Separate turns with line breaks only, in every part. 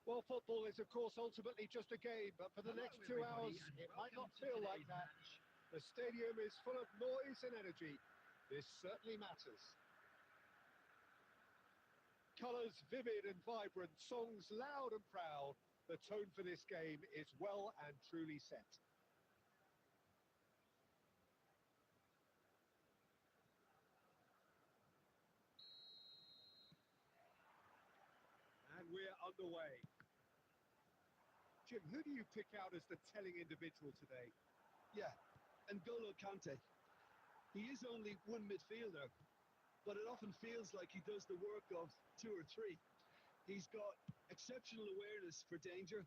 Well, football is, of course, ultimately just a game, but for the next 2 hours, it might not feel like that. The stadium is full of noise and energy. This certainly matters. Colours vivid and vibrant, songs loud and proud. The tone for this game is well and truly set. And we're underway. Jim, who do you pick out as the telling individual today?
Yeah, N'Golo Kante. He is only one midfielder, but it often feels like he does the work of two or three. He's got exceptional awareness for danger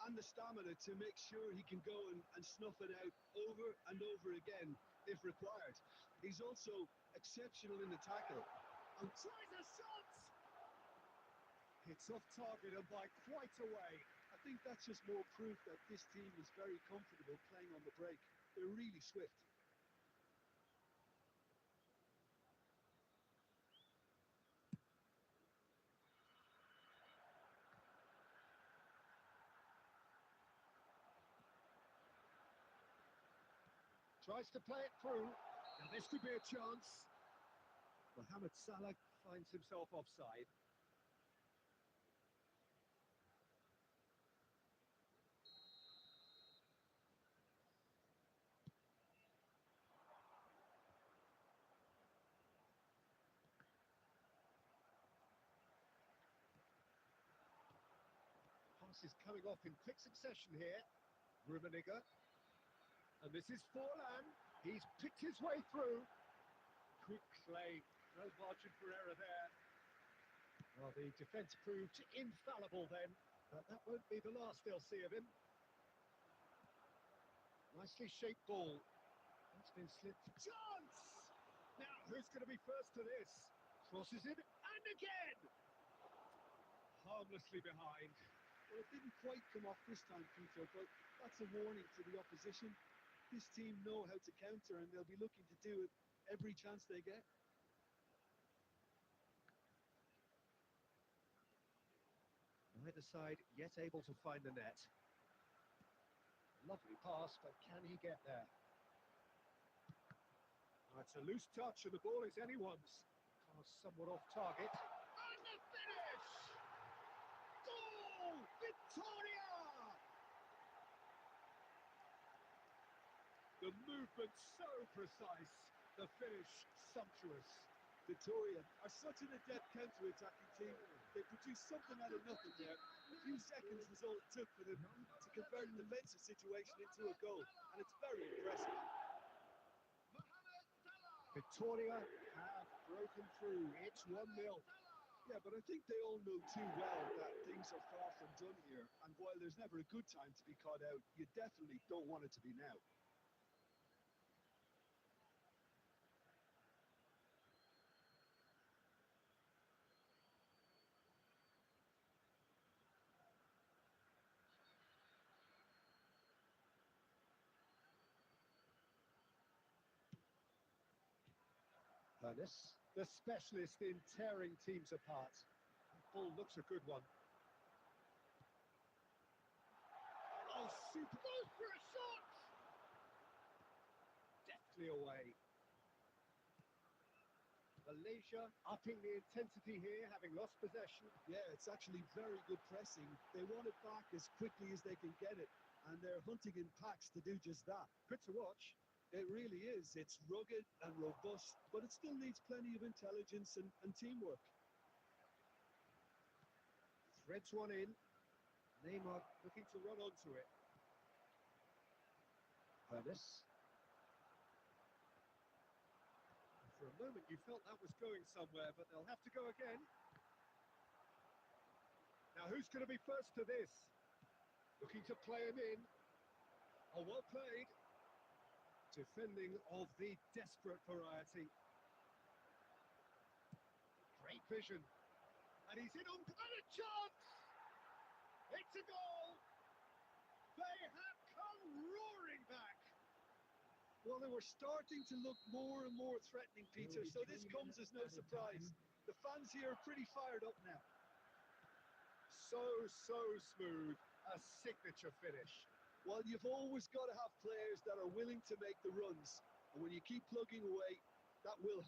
and the stamina to make sure he can go and snuff it out over and over again if required. He's also exceptional in the tackle.
And tries a shot! It's off target and by quite a way.
I think that's just more proof that this team is very comfortable playing on the break. They're really swift.
Tries to play it through. Now this could be a chance. Mohamed Salah finds himself offside. Pass is coming off in quick succession here. Rummenigge. And this is Forlan. He's picked his way through. Quick play. No margin for error there. Well, the defence proved infallible then. But that won't be the last they'll see of him. Nicely shaped ball. It's been slipped. Chance! Now, who's going to be first to this? Crosses it, and again! Harmlessly behind.
Well, it didn't quite come off this time, Peter, but that's a warning to the opposition. This team know how to counter, and they'll be looking to do it every chance they get.
Neither side yet able to find the net. Lovely pass, but can he get there? Oh, it's a loose touch and the ball is anyone's. Pass somewhat off target. And the finish! Goal! Victoria! The movement so precise, the finish sumptuous.
Victoria are such an adept counter-attacking team. They produced something out of nothing there. A few seconds was all it took for them to convert a defensive situation into a goal, and it's very impressive.
Victoria have broken through. It's 1-0.
Yeah, but I think they all know too well that things are far from done here, and while there's never a good time to be caught out, you definitely don't want it to be now.
Ernest, the specialist in tearing teams apart. The ball looks a good one. Oh, super! Goes for a shot! Deftly away. Malaysia upping the intensity here, having lost possession.
Yeah, it's actually very good pressing. They want it back as quickly as they can get it, and they're hunting in packs to do just that.
Good to watch.
It really is. It's rugged and robust, but it still needs plenty of intelligence and teamwork.
Threads one in. Neymar looking to run onto it. Ernest. For a moment you felt that was going somewhere, but they'll have to go again. Now who's going to be first to this? Looking to play him in. Oh, well played. Defending of the desperate variety. Great vision. And he's in on and a chance! It's a goal! They have come roaring back!
Well, they were starting to look more and more threatening, Peter, so this comes as no surprise. The fans here are pretty fired up now.
so smooth. A signature finish.
Well, you've always got to have players that are willing to make the runs. And when you keep plugging away, that will.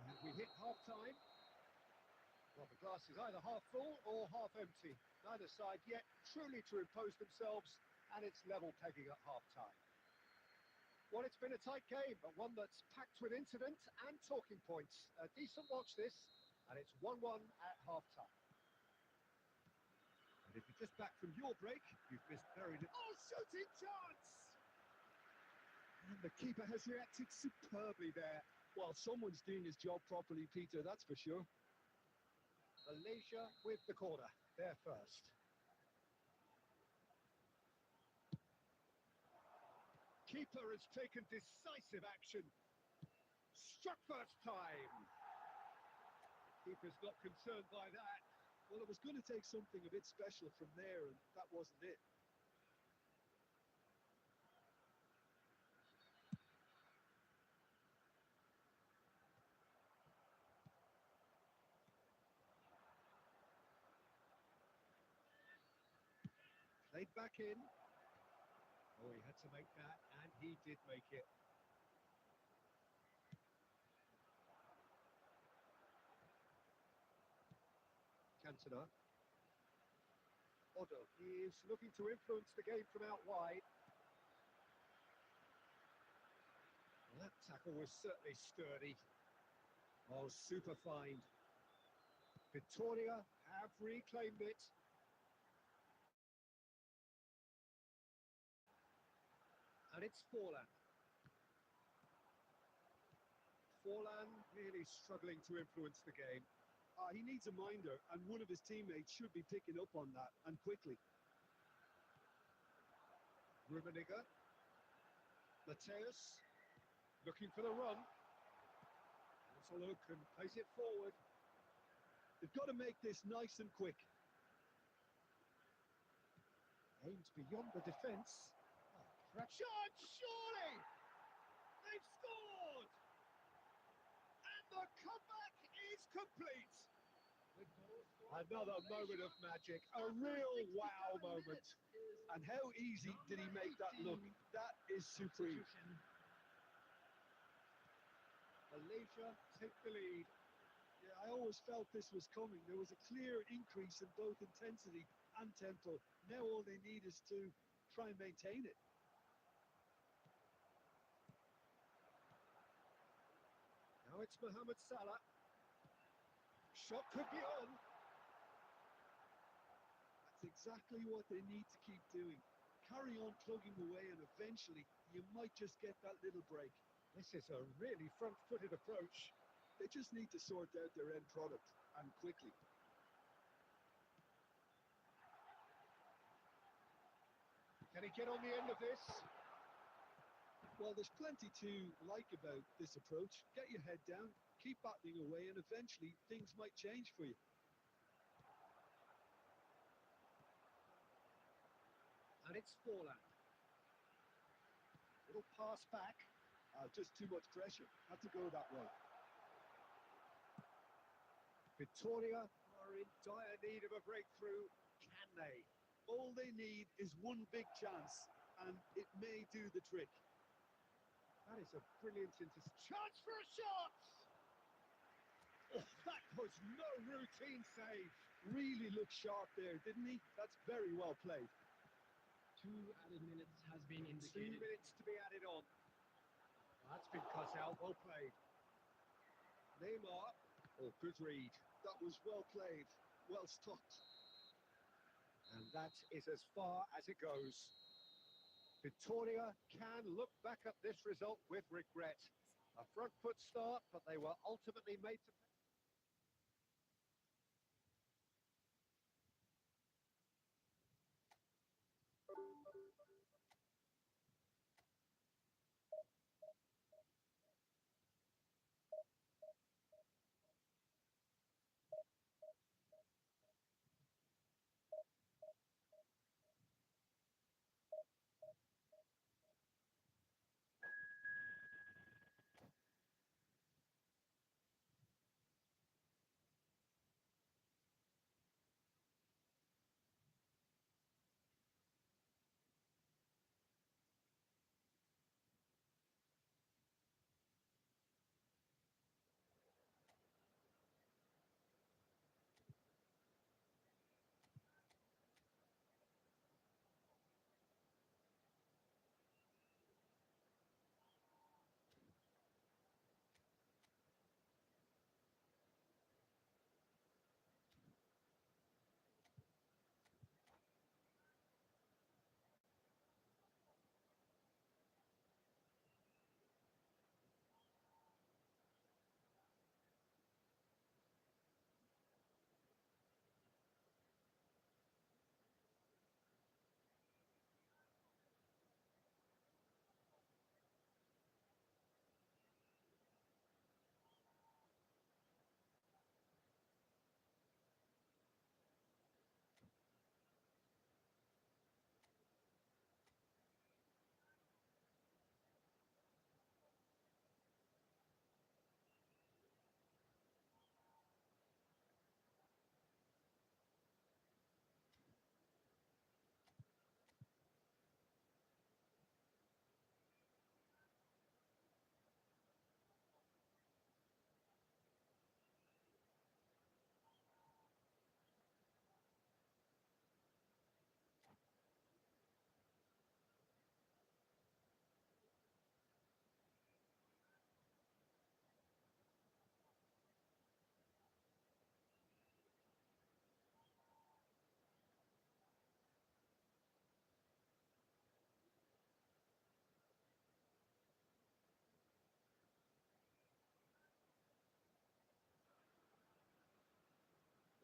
And we hit half-time. Well, the glass is either half full or half empty. Neither side yet truly to impose themselves, and it's level pegging at half-time. Well, it's been a tight game, but one that's packed with incident and talking points. A decent watch this, and it's 1-1 at half-time. And if you're just back from your break, you've missed very little. Oh, shooting chance! And the keeper has reacted superbly there.
Well, someone's doing his job properly, Peter, that's for sure.
Malaysia with the corner, there first. Keeper has taken decisive action. Struck first time. Keeper's not concerned by that.
Well, it was going to take something a bit special from there, and that wasn't it.
Played back in. Oh, he had to make that, and he did make it. Cantona. Odo, he is looking to influence the game from out wide. Well, that tackle was certainly sturdy. Oh, super find. Victoria have reclaimed it. And it's Forlan. Forlan really struggling to influence the game.
He needs a minder, and one of his teammates should be picking up on that, and quickly.
Rummenigge. Mateus looking for the run. Let's a look and place it forward.
They've got to make this nice and quick.
Aims beyond the defence. Oh, shot, surely! They've scored! And the comeback is complete. Another moment of magic, a real wow moment.
And how easy did he make that look? That is supreme.
Malaysia take the lead.
Yeah, I always felt this was coming. There was a clear increase in both intensity and tempo. Now all they need is to try and maintain it.
Now it's Mohamed Salah. Shot could be on.
That's exactly what they need to keep doing. Carry on plugging away, and eventually you might just get that little break.
This is a really front-footed approach.
They just need to sort out their end product, and quickly.
Can he get on the end of this?
Well, there's plenty to like about this approach. Get your head down, keep battling away, and eventually things might change for you.
And it's Forlan. Little pass back.
Just too much pressure. Had to go that way.
Victoria are in dire need of a breakthrough. Can they?
All they need is one big chance, and it may do the trick.
That is a brilliant chance for a shot! Oh, that was no routine save.
Really looked sharp there, didn't he? That's very well played.
2 added minutes has been
2
indicated.
minutes to be added on. That's been cut out. Well played. Neymar. Oh, good read.
That was well played. Well stopped.
And that is as far as it goes. Victoria can look back at this result with regret. A front foot start, but they were ultimately made to pay.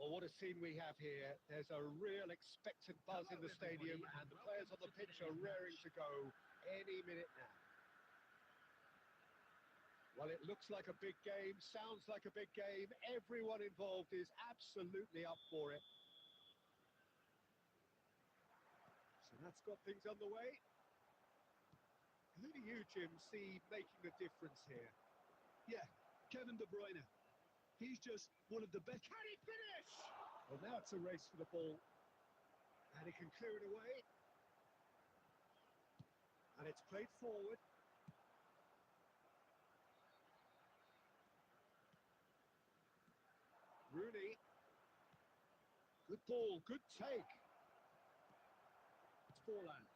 Well, what a scene we have here. There's a real expectant buzz in the stadium, and the players on the pitch are raring to go any minute now. Well, it looks like a big game, sounds like a big game. Everyone involved is absolutely up for it. So that's got things underway. Who do you, Jim, see making the difference here?
Yeah, Kevin De Bruyne. He's just one of the best.
Can he finish? Well, now it's a race for the ball. And he can clear it away. And it's played forward. Rooney. Good ball, good take. It's Forlan.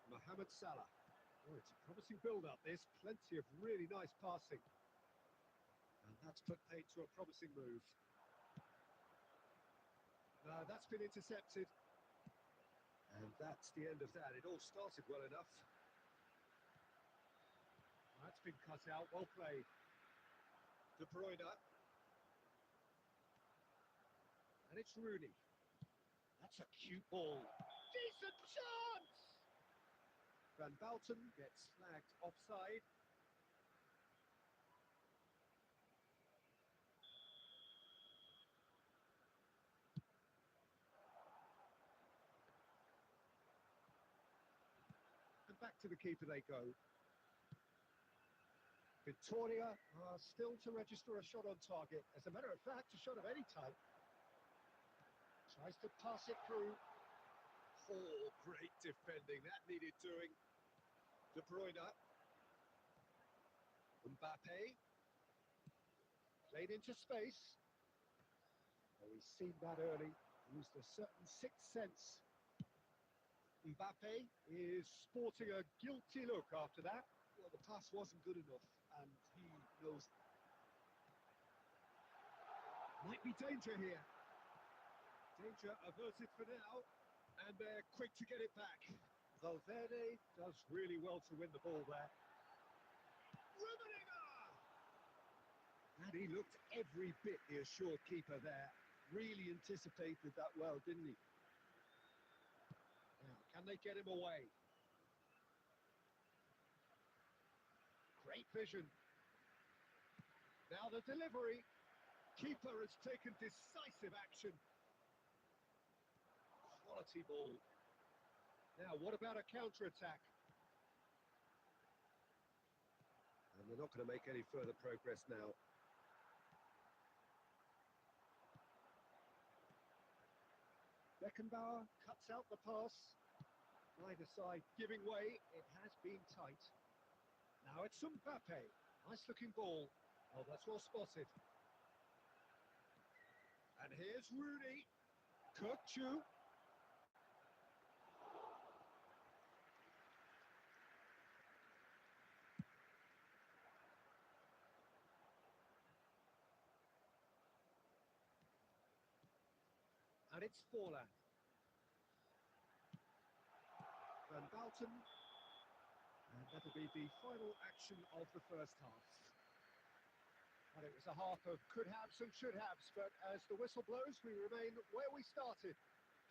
Mohamed Salah. Oh, it's a promising build-up. There's plenty of really nice passing. And that's put paid to a promising move. That's been intercepted. And that's the end of that. It all started well enough. That's been cut out. Well played. De Bruyne. And it's Rooney. That's a cute ball. Decent chance! Van Bouten gets flagged offside. And back to the keeper they go. Victoria are still to register a shot on target. As a matter of fact, a shot of any type. Tries to pass it through. Oh, great defending. That needed doing. De Bruyne. Mbappe. Played into space. Oh, he's seen that early. Used a certain sixth sense. Mbappe is sporting a guilty look after that.
Well, the pass wasn't good enough, and he knows it.
Might be danger here. Danger averted for now, and they're quick to get it back. Valverde does really well to win the ball there. Rummenigge! And he looked every bit the assured keeper there.
Really anticipated that well, didn't he?
Now, can they get him away? Great vision. Now the delivery. Keeper has taken decisive action. Quality ball. Now, what about a counter-attack? And they're not going to make any further progress now. Beckenbauer cuts out the pass. Neither side giving way. It has been tight. Now it's Mbappe. Nice looking ball. Oh, that's well spotted. And here's Rooney. Kirkchu. And it's Forlan. Van Bouten. And that'll be the final action of the first half. And it was a half of could-haves and should-haves, but as the whistle blows, we remain where we started.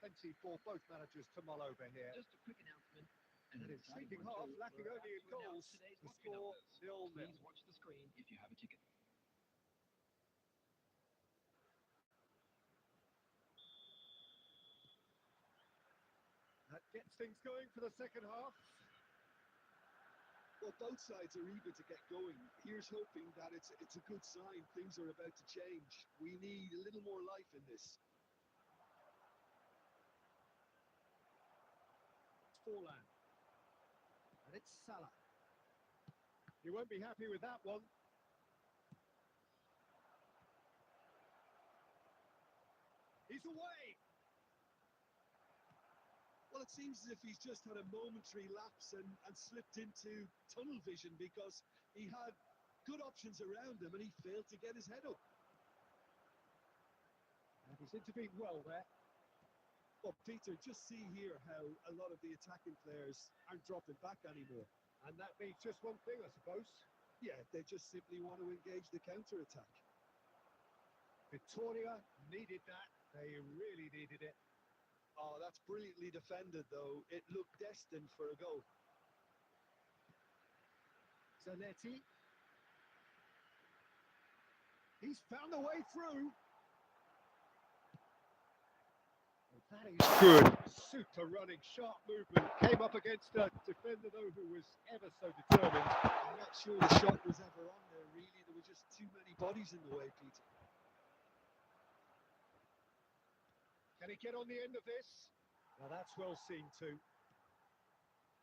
Plenty for both managers to mull over here.
Just a quick announcement.
An intriguing half, lacking only in goals. The score 0-0.
Please watch the screen if you have a ticket.
That gets things going for the second half.
Well, both sides are eager to get going. Here's hoping that it's a good sign. Things are about to change. We need a little more life in this.
It's Forlan. And it's Salah. You won't be happy with that one. He's away.
Well, it seems as if he's just had a momentary lapse and slipped into tunnel vision because he had good options around him and he failed to get his head up.
And he's intervened well there.
Well, Peter, just see here how a lot of the attacking players aren't dropping back anymore.
And that means just one thing, I suppose.
Yeah, they just simply want to engage the counter-attack.
Victoria needed that. They really needed it.
Oh, that's brilliantly defended, though. It looked destined for a goal.
Zanetti. He's found a way through. Well, that is good. Super running, sharp movement. Came up against a defender, though, who was ever so determined.
I'm not sure the shot was ever on there, really. There were just too many bodies in the way, Peter.
Can he get on the end of this? Now that's well seen too.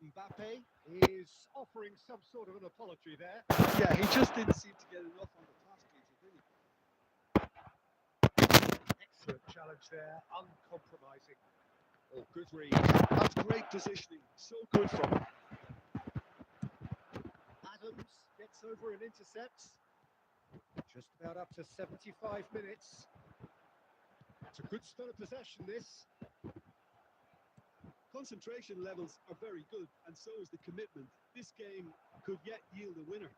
Mbappe is offering some sort of an apology there.
Yeah, he just didn't seem to get enough on the pass, Peter, did he?
Excellent challenge there, uncompromising. Oh, good read.
That's great positioning. So good from him.
Adams gets over and intercepts. Just about up to 75 minutes. It's a good spell of possession, this.
Concentration levels are very good, and so is the commitment. This game could yet yield a winner.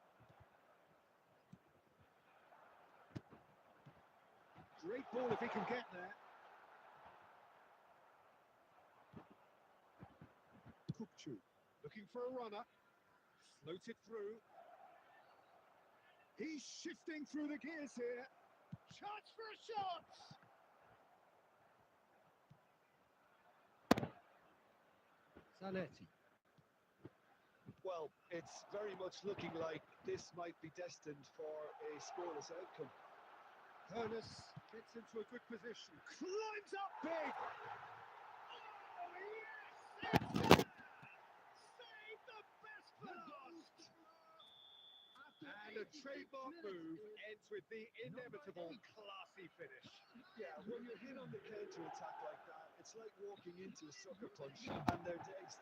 Great ball if he can get there. Kupchu looking for a runner. Floated through. He's shifting through the gears here. Chance for a shot! Zanetti.
Well, it's very much looking like this might be destined for a scoreless outcome.
Ernest gets into a good position. Climbs up big! Oh, yes! Save the best for last! And a trademark move ends with the inevitable classy finish.
Yeah, when you're hit on the counter-attack like that, it's like walking into a sucker punch, and they're dazed.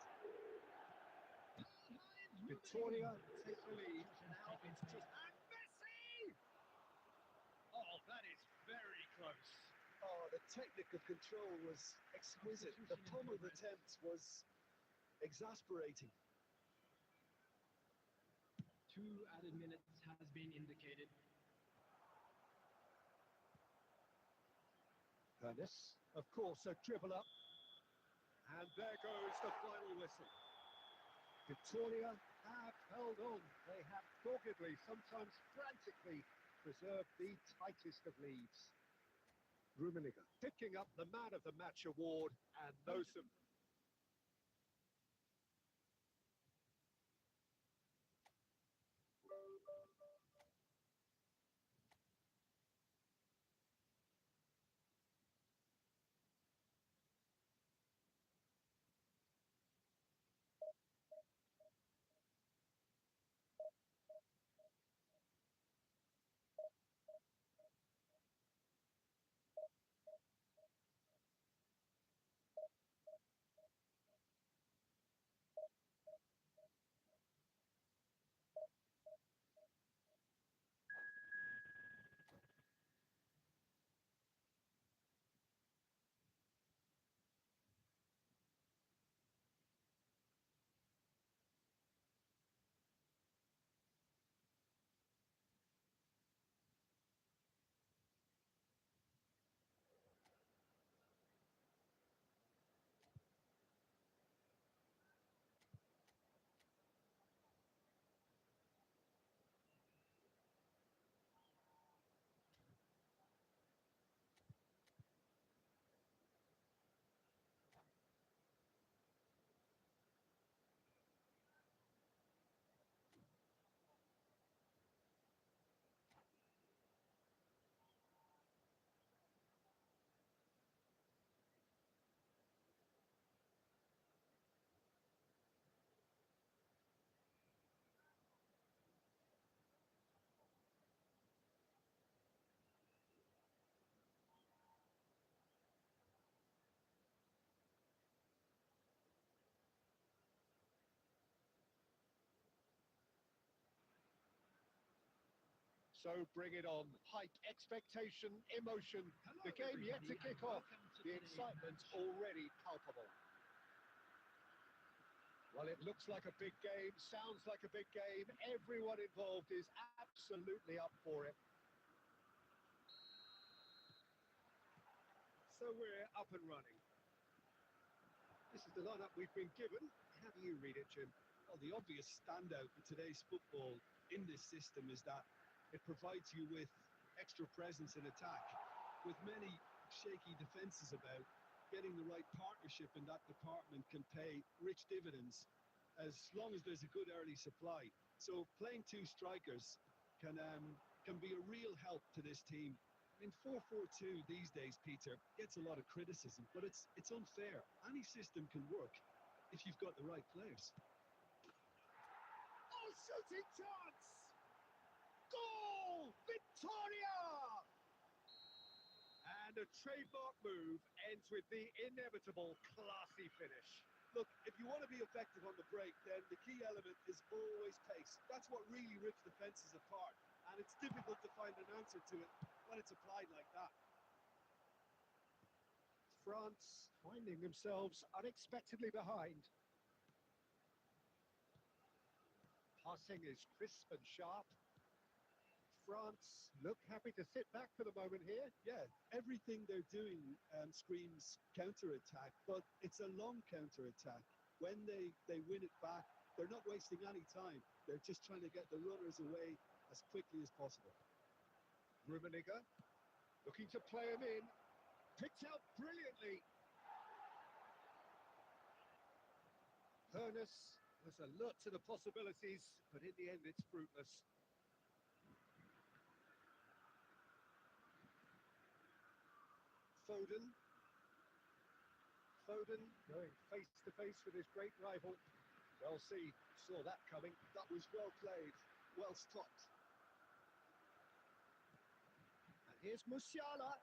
Victoria take the lead. Now it's just... And Messi! Oh, that is very close.
Oh, the technique of control was exquisite. The pummeled attempt was exasperating.
2 added minutes has been indicated.
Ernest, of course, a dribble up. And there goes the final whistle. Victoria have held on. They have doggedly, sometimes frantically, preserved the tightest of leads. Rummenigge picking up the Man of the Match award, and no some. So bring it on. Hype, expectation, emotion. The game yet to kick off. The excitement already palpable. Well, it looks like a big game, sounds like a big game. Everyone involved is absolutely up for it. So we're up and running. This is the lineup we've been given. How do you read it, Jim?
Well, the obvious standout for today's football in this system is that it provides you with extra presence in attack. With many shaky defences about, getting the right partnership in that department can pay rich dividends as long as there's a good early supply. So playing two strikers can be a real help to this team. I mean, 4-4-2 these days, Peter, gets a lot of criticism, but it's unfair. Any system can work if you've got the right players.
Oh, shooting chance! Goal! Victoria! And a trademark move ends with the inevitable classy finish.
Look, if you want to be effective on the break, then the key element is always pace. That's what really rips defences apart, and it's difficult to find an answer to it when it's applied like that.
France finding themselves unexpectedly behind. Passing is crisp and sharp. France look happy to sit back for the moment here.
Yeah, everything they're doing screams counter-attack, but it's a long counter-attack. When they win it back, they're not wasting any time. They're just trying to get the runners away as quickly as possible.
Rummenigge looking to play him in. Picked out brilliantly. Hoeneß was alert to the possibilities, but in the end it's fruitless. Foden going face to face with his great rival. Chelsea saw that coming.
That was well played, well stopped.
And here's Musiala.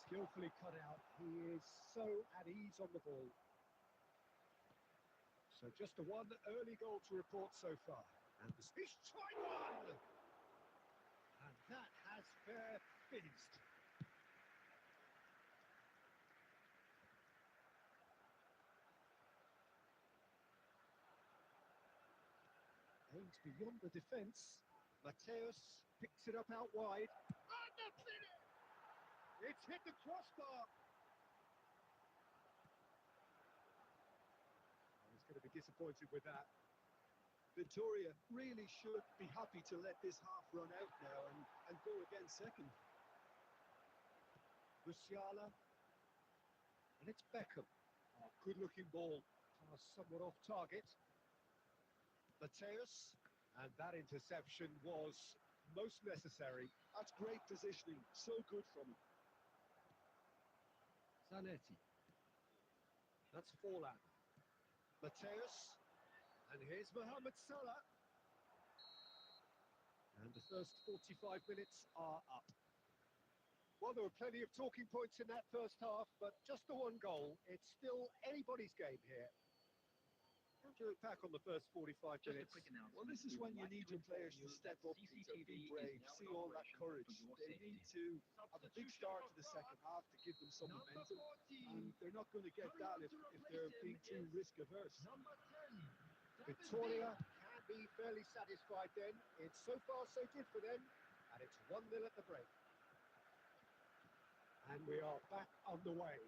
Skillfully cut out. He is so at ease on the ball. So just the one early goal to report so far. And he's tried one! And that has fair finished. Aims beyond the defence. Mateus picks it up out wide. And the finish! It's hit the crossbar. He's going to be disappointed with that.
Victoria really should be happy to let this half run out now and go again second.
Musiala. And it's Beckham. Oh, good-looking ball. Pass somewhat off target. Mateus. And that interception was most necessary.
That's great positioning. So good from him.
Zanetti. That's Forlan. Mateus. And here's Mohamed Salah. And the first 45 minutes are up. Well, there were plenty of talking points in that first half, but just the one goal. It's still anybody's game here. How do you look back on the first 45 minutes?
Well, this is when you need your players to step up, Peter, be brave, see all that courage. They need to have a big start to the second half to give them some momentum, and they're not going to get that if they're being too risk-averse.
Victoria can be fairly satisfied then. It's so far so good for them, and it's 1-0 at the break. And we are back underway.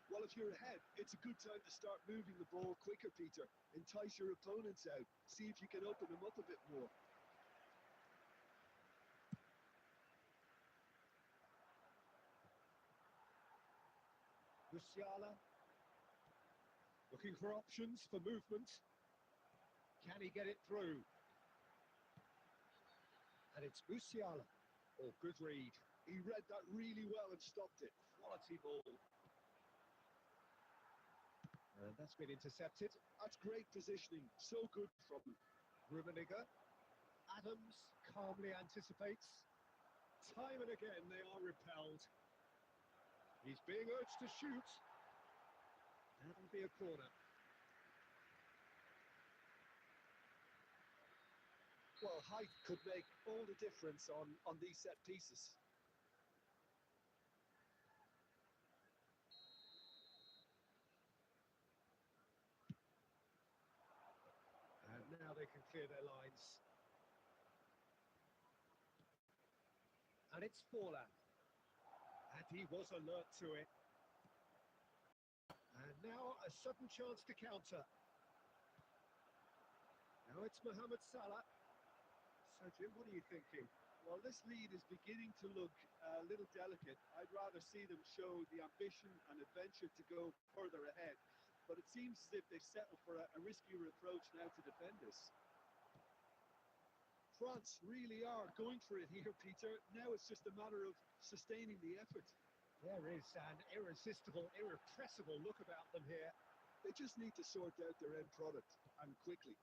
Well, if you're ahead, it's a good time to start moving the ball quicker, Peter. Entice your opponents out. See if you can open them up a bit more.
Musiala looking for options for movement. Can he get it through? And it's Musiala. Oh, good read.
He read that really well and stopped it.
Quality ball. And that's been intercepted.
That's great positioning. So good from him.
Rummenigge. Adams calmly anticipates. Time and again they are repelled. He's being urged to shoot. That'll be a corner.
Well, height could make all the difference on these set pieces.
And now they can clear their lines. And it's Forlan. And he was alert to it. And now a sudden chance to counter. Now it's Mohamed Salah. So, Jim, what are you thinking?
Well, this lead is beginning to look a little delicate. I'd rather see them show the ambition and adventure to go further ahead. But it seems as if they've settled for a riskier approach now to defend this. France really are going for it here, Peter. Now it's just a matter of sustaining the effort.
There is an irresistible, irrepressible look about them here.
They just need to sort out their end product, and quickly.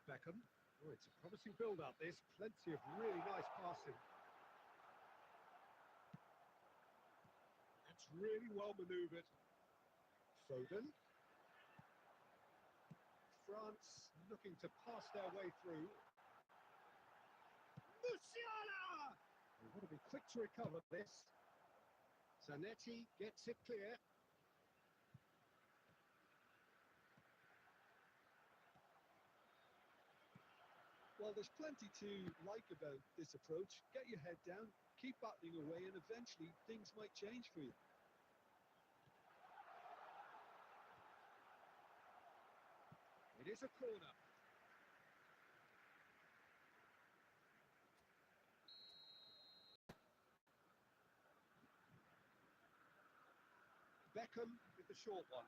Beckham. Oh, it's a promising build-up, this. Plenty of really nice passing. That's really well manoeuvred. Foden. France looking to pass their way through. Musiala! They've got to be quick to recover this. Zanetti gets it clear.
Well, there's plenty to like about this approach. Get your head down, keep battling away, and eventually things might change for you.
It is a corner. Beckham with the short one.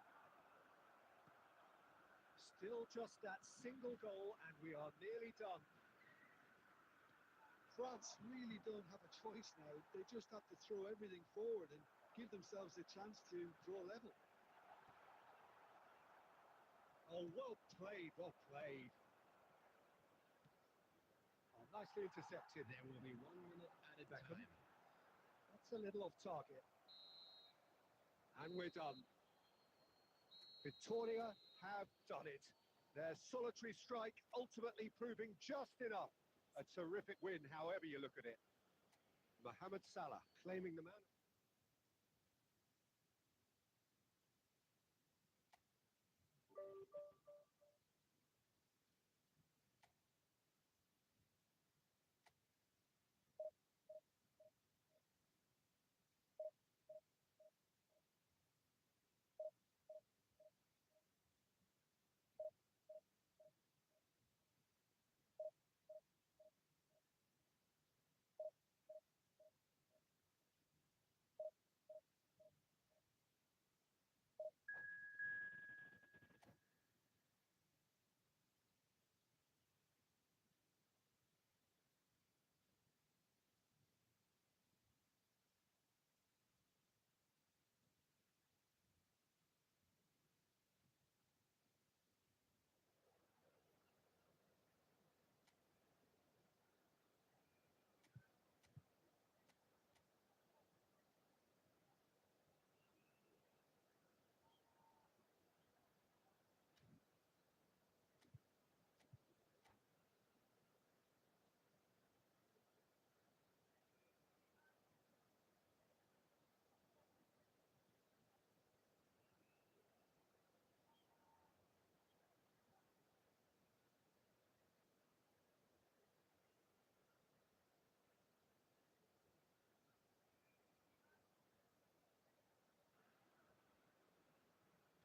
Still just that single goal and we are nearly done.
France really don't have a choice now. They just have to throw everything forward and give themselves a chance to draw level.
Oh, well played, well played. Oh, nicely intercepted.
There will be 1 minute added
Beckham.
time.
That's a little off target. And we're done. Victoria have done it. Their solitary strike ultimately proving just enough. A terrific win, however you look at it. Mohamed Salah claiming the man.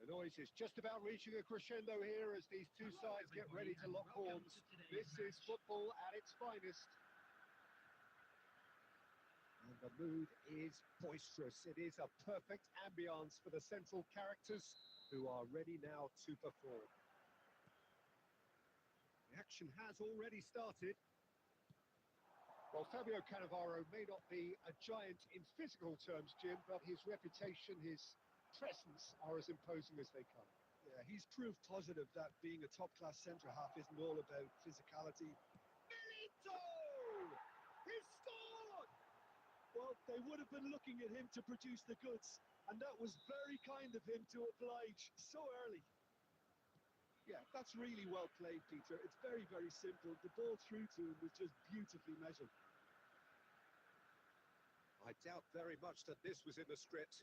The noise is just about reaching a crescendo here as these two sides get ready to lock horns. This is football at its finest. And the mood is boisterous. It is a perfect ambience for the central characters who are ready now to perform. The action has already started. Well, Fabio Cannavaro may not be a giant in physical terms, Jim, but his reputation, his presence are as imposing as they come.
Yeah, he's proof positive that being a top-class centre-half isn't all about physicality.
Milito! He scored!
Well, they would have been looking at him to produce the goods, and that was very kind of him to oblige so early. Yeah, that's really well played, Peter. It's very, very simple. The ball through to him was just beautifully measured.
I doubt very much that this was in the script.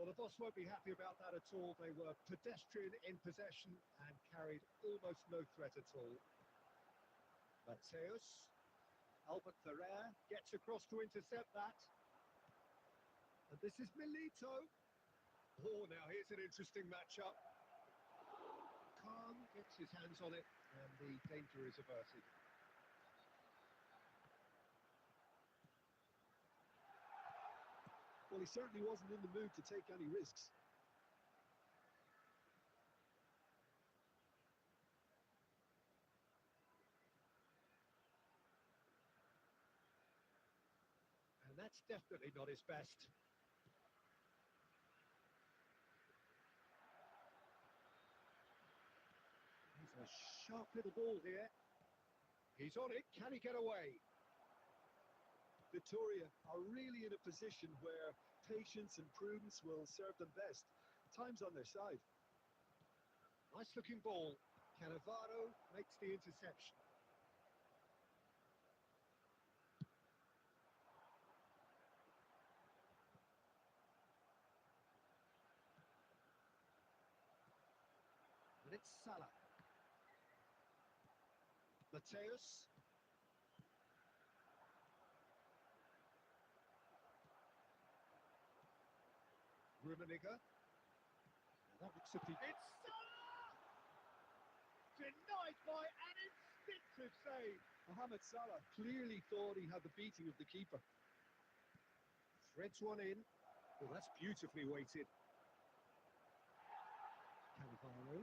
Well, the boss won't be happy about that at all. They were pedestrian in possession and carried almost no threat at all. Mateus. Albert Ferrer gets across to intercept that. And this is Milito. Oh, now here's an interesting matchup. Khan gets his hands on it, and the danger is averted.
Well, he certainly wasn't in the mood to take any risks.
And that's definitely not his best. He's a sharp little ball here. He's on it. Can he get away?
Victoria are really in a position where patience and prudence will serve them best. Time's on their side.
Nice looking ball. Cannavaro makes the interception. And it's Salah. Mateus. Rummenigge. That looks at the... It's Salah! Denied by an instinctive save.
Mohamed Salah clearly thought he had the beating of the keeper.
Threads one in. Well, that's beautifully weighted. Cannavaro.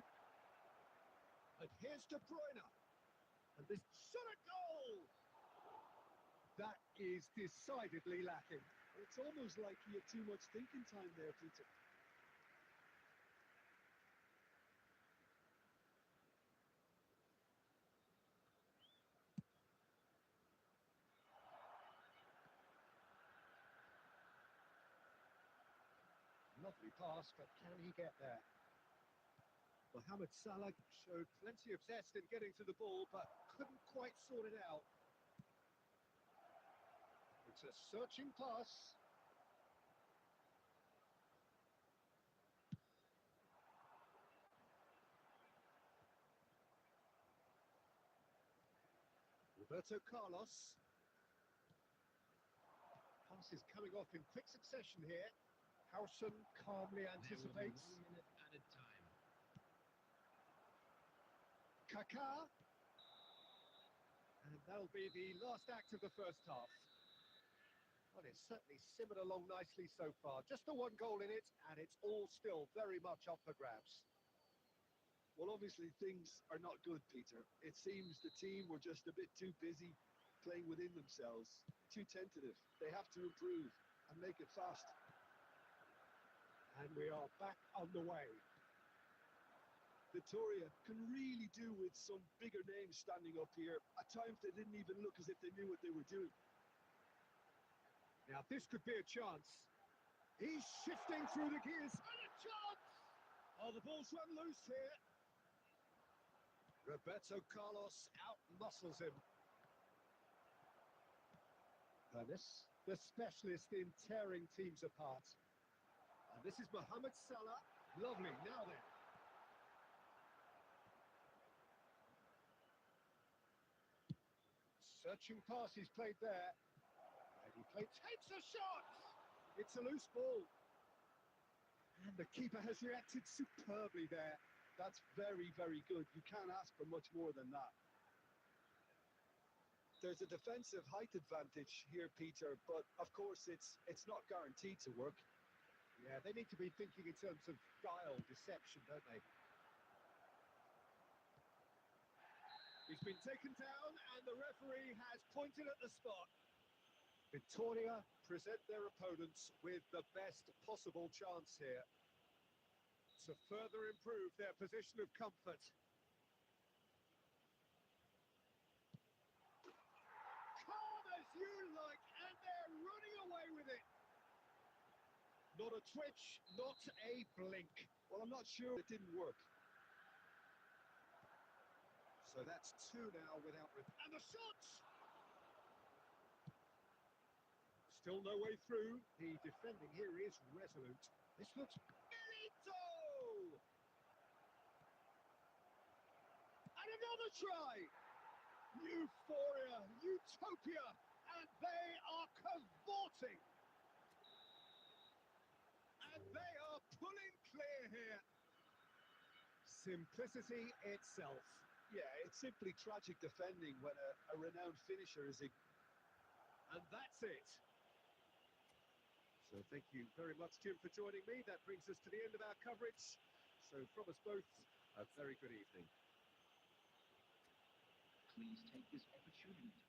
And here's De Bruyne. And this shot a goal! That is decidedly lacking.
It's almost like he had too much thinking time there, Peter.
Lovely pass, but can he get there? Mohamed Salah showed plenty of zest in getting to the ball, but couldn't quite sort it out. It's a searching pass. Roberto Carlos. Pass is coming off in quick succession here. Howson calmly anticipates.
There will be 1 minute added time.
Kaká. And that'll be the last act of the first half. Well, it's certainly simmered along nicely so far. Just the one goal in it, and it's all still very much up for grabs.
Well, obviously things are not good, Peter. It seems the team were just a bit too busy playing within themselves, too tentative. They have to improve and make it fast.
And we are back underway.
Victoria can really do with some bigger names standing up here. At times they didn't even look as if they knew what they were doing.
Now this could be a chance. He's shifting through the gears. And a chance! Oh, the ball's run loose here. Roberto Carlos out-muscles him. Ernest, the specialist in tearing teams apart. And this is Mohamed Salah. Lovely, now then. Searching pass he's played there. And he takes a shot! It's a loose ball. And the keeper has reacted superbly there.
That's very, very good. You can't ask for much more than that. There's a defensive height advantage here, Peter, but of course it's not guaranteed to work.
Yeah, they need to be thinking in terms of guile, deception, don't they? He's been taken down and the referee has pointed at the spot. Victoria present their opponents with the best possible chance here to further improve their position of comfort. Calm as you like, and they're running away with it. Not a twitch, not a blink.
Well, I'm not sure it didn't work.
So that's two now without... And the shot! Still no way through. The defending here is resolute. This looks... Milito! And another try! New form utopia, and they are cavorting. And they are pulling clear here. Simplicity itself.
Yeah, it's simply tragic defending when a renowned finisher is in.
And that's it. So thank you very much, Jim, for joining me. That brings us to the end of our coverage. So from us both, a very good evening.
Please take this opportunity to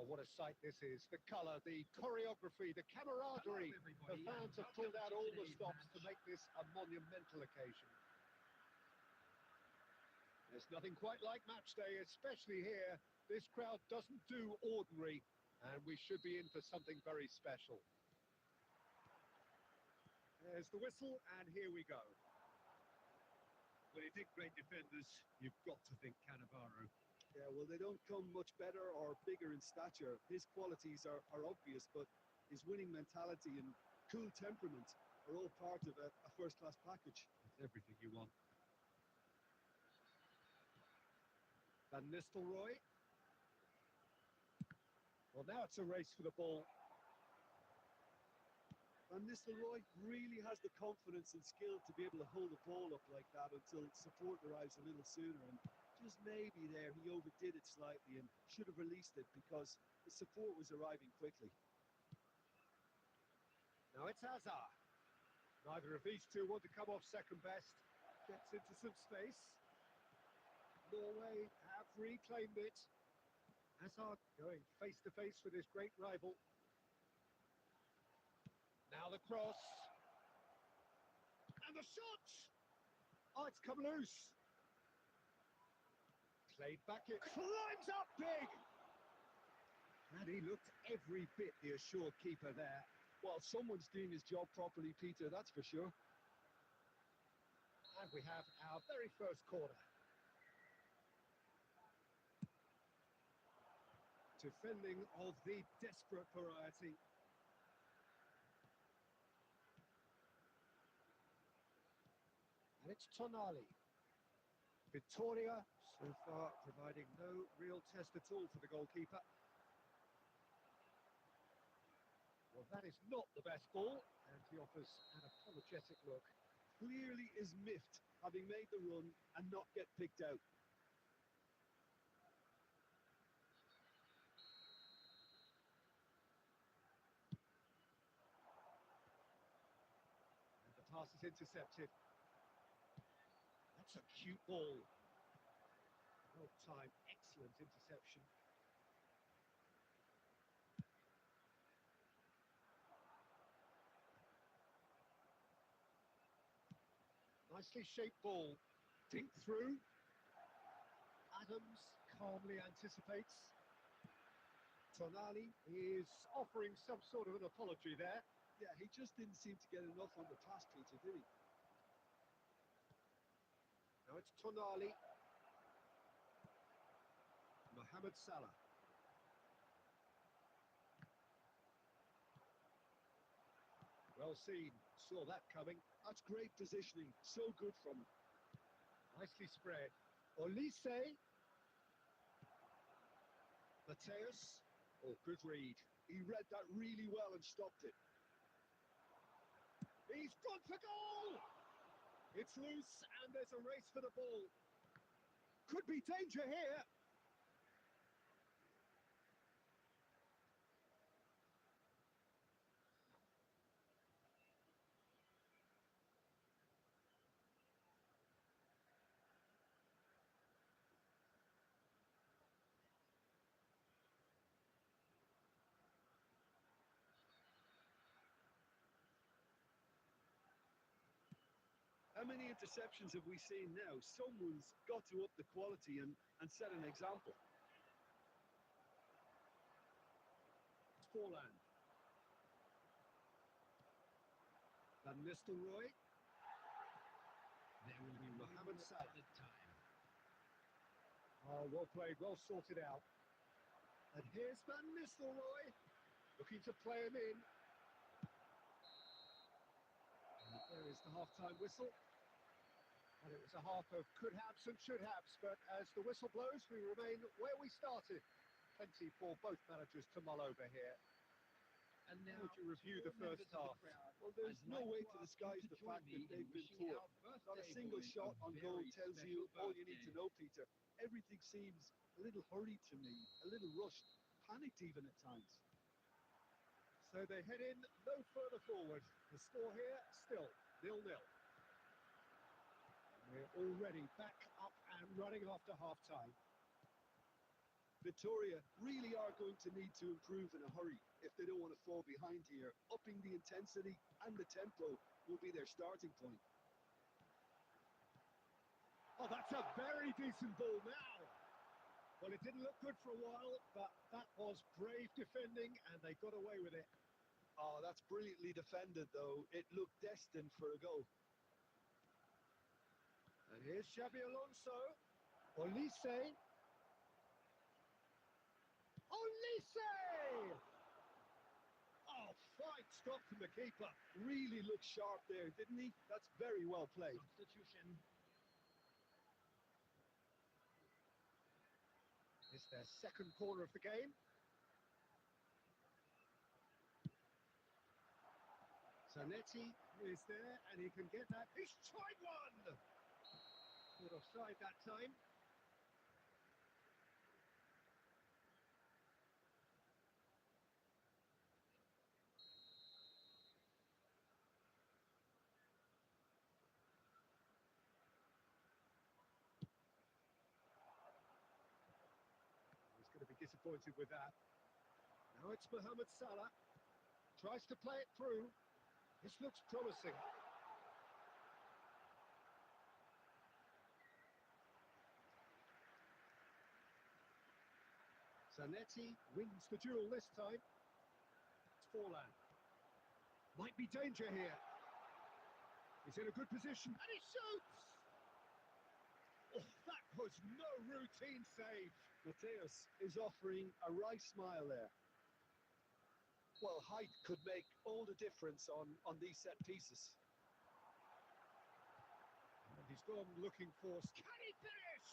Well, what a sight this is. The colour, the choreography, the camaraderie. The fans have pulled out all the stops to make this a monumental occasion. There's nothing quite like match day, especially here. This crowd doesn't do ordinary, and we should be in for something very special. There's the whistle, and here we go. When you think great defenders, you've got to think Cannavaro.
Yeah, well, they don't come much better or bigger in stature. His qualities are obvious, but his winning mentality and cool temperament are all part of a first-class package.
It's everything you want. Van Nistelrooy. Well, now it's a race for the ball.
Van Nistelrooy really has the confidence and skill to be able to hold the ball up like that until support arrives a little sooner. And just maybe there he overdid it slightly and should have released it because the support was arriving quickly.
Now it's Hazard. Neither of these two want to come off second best. Gets into some space. Norway have reclaimed it. Hazard going face to face with his great rival. Now the cross. And the shot! Oh, it's come loose. Played back, it climbs up big! And he looked every bit the assured keeper there.
Well, someone's doing his job properly, Peter, that's for sure.
And we have our very first corner. Defending of the desperate variety. And it's Tonali. Vittoria, so far, providing no real test at all for the goalkeeper. Well, that is not the best ball, and he offers an apologetic look.
Clearly is miffed, having made the run and not get picked out.
And the pass is intercepted. That's a cute ball. Well timed, excellent interception. Nicely shaped ball. Dink through. Adams calmly anticipates. Tonali is offering some sort of an apology there.
Yeah, he just didn't seem to get enough on the pass, Peter, did he?
Now it's Tonali. Mohamed Salah. Well seen, saw that coming.
That's great positioning, so good from him.
Nicely spread. Olise. Mateus. Oh, good read.
He read that really well and stopped it.
He's gone for goal! It's loose and there's a race for the ball. Could be danger here.
How many interceptions have we seen now? Someone's got to up the quality and set an example.
Forlan. Van Nistelrooy.
There will be
Mohamed Salah.
added time.
Oh, well played, well sorted out. And here's Van Nistelrooy, looking to play him in. And there is the half-time whistle. And it was a half of could-haves and should-haves, but as the whistle blows, we remain where we started. Plenty for both managers to mull over here.
And now,
How would you review
to
the
all
first
members of
half?
the crowd,
Well, there's
I'd
no
like
way
to
to
ask
disguise
you to
the
join
fact
me
that
in
they've been
wishing
poor.
our
Not a
birthday
single
boy
shot
a
on goal
very
tells you
special
all you need to
birthday.
know, Peter. Everything seems a little hurried to me, a little rushed, panicked even at times.
So they head in no further forward. The score here, still 0-0. We're already back up and running after half-time.
Victoria really are going to need to improve in a hurry if they don't want to fall behind here. Upping the intensity and the tempo will be their starting point.
Oh, that's a very decent ball now. Well, it didn't look good for a while, but that was brave defending and they got away with it.
Oh, that's brilliantly defended, though. It looked destined for a goal.
And here's Xabi Alonso. Olise. Olise! Oh, fine stop from the keeper.
Really looked sharp there, didn't he? That's very well played.
Substitution.
It's their second corner of the game. Zanetti is there and he can get that. He's tried one! Caught offside that time. He's going to be disappointed with that. Now it's Mohamed Salah. Tries to play it through. This looks promising. Zanetti wins the duel this time. It's Forlan. Might be danger here. He's in a good position and he shoots! Oh, that was no routine save.
Mateus is offering a right smile there. Well, height could make all the difference on these set pieces.
And he's gone looking for... Can he finish?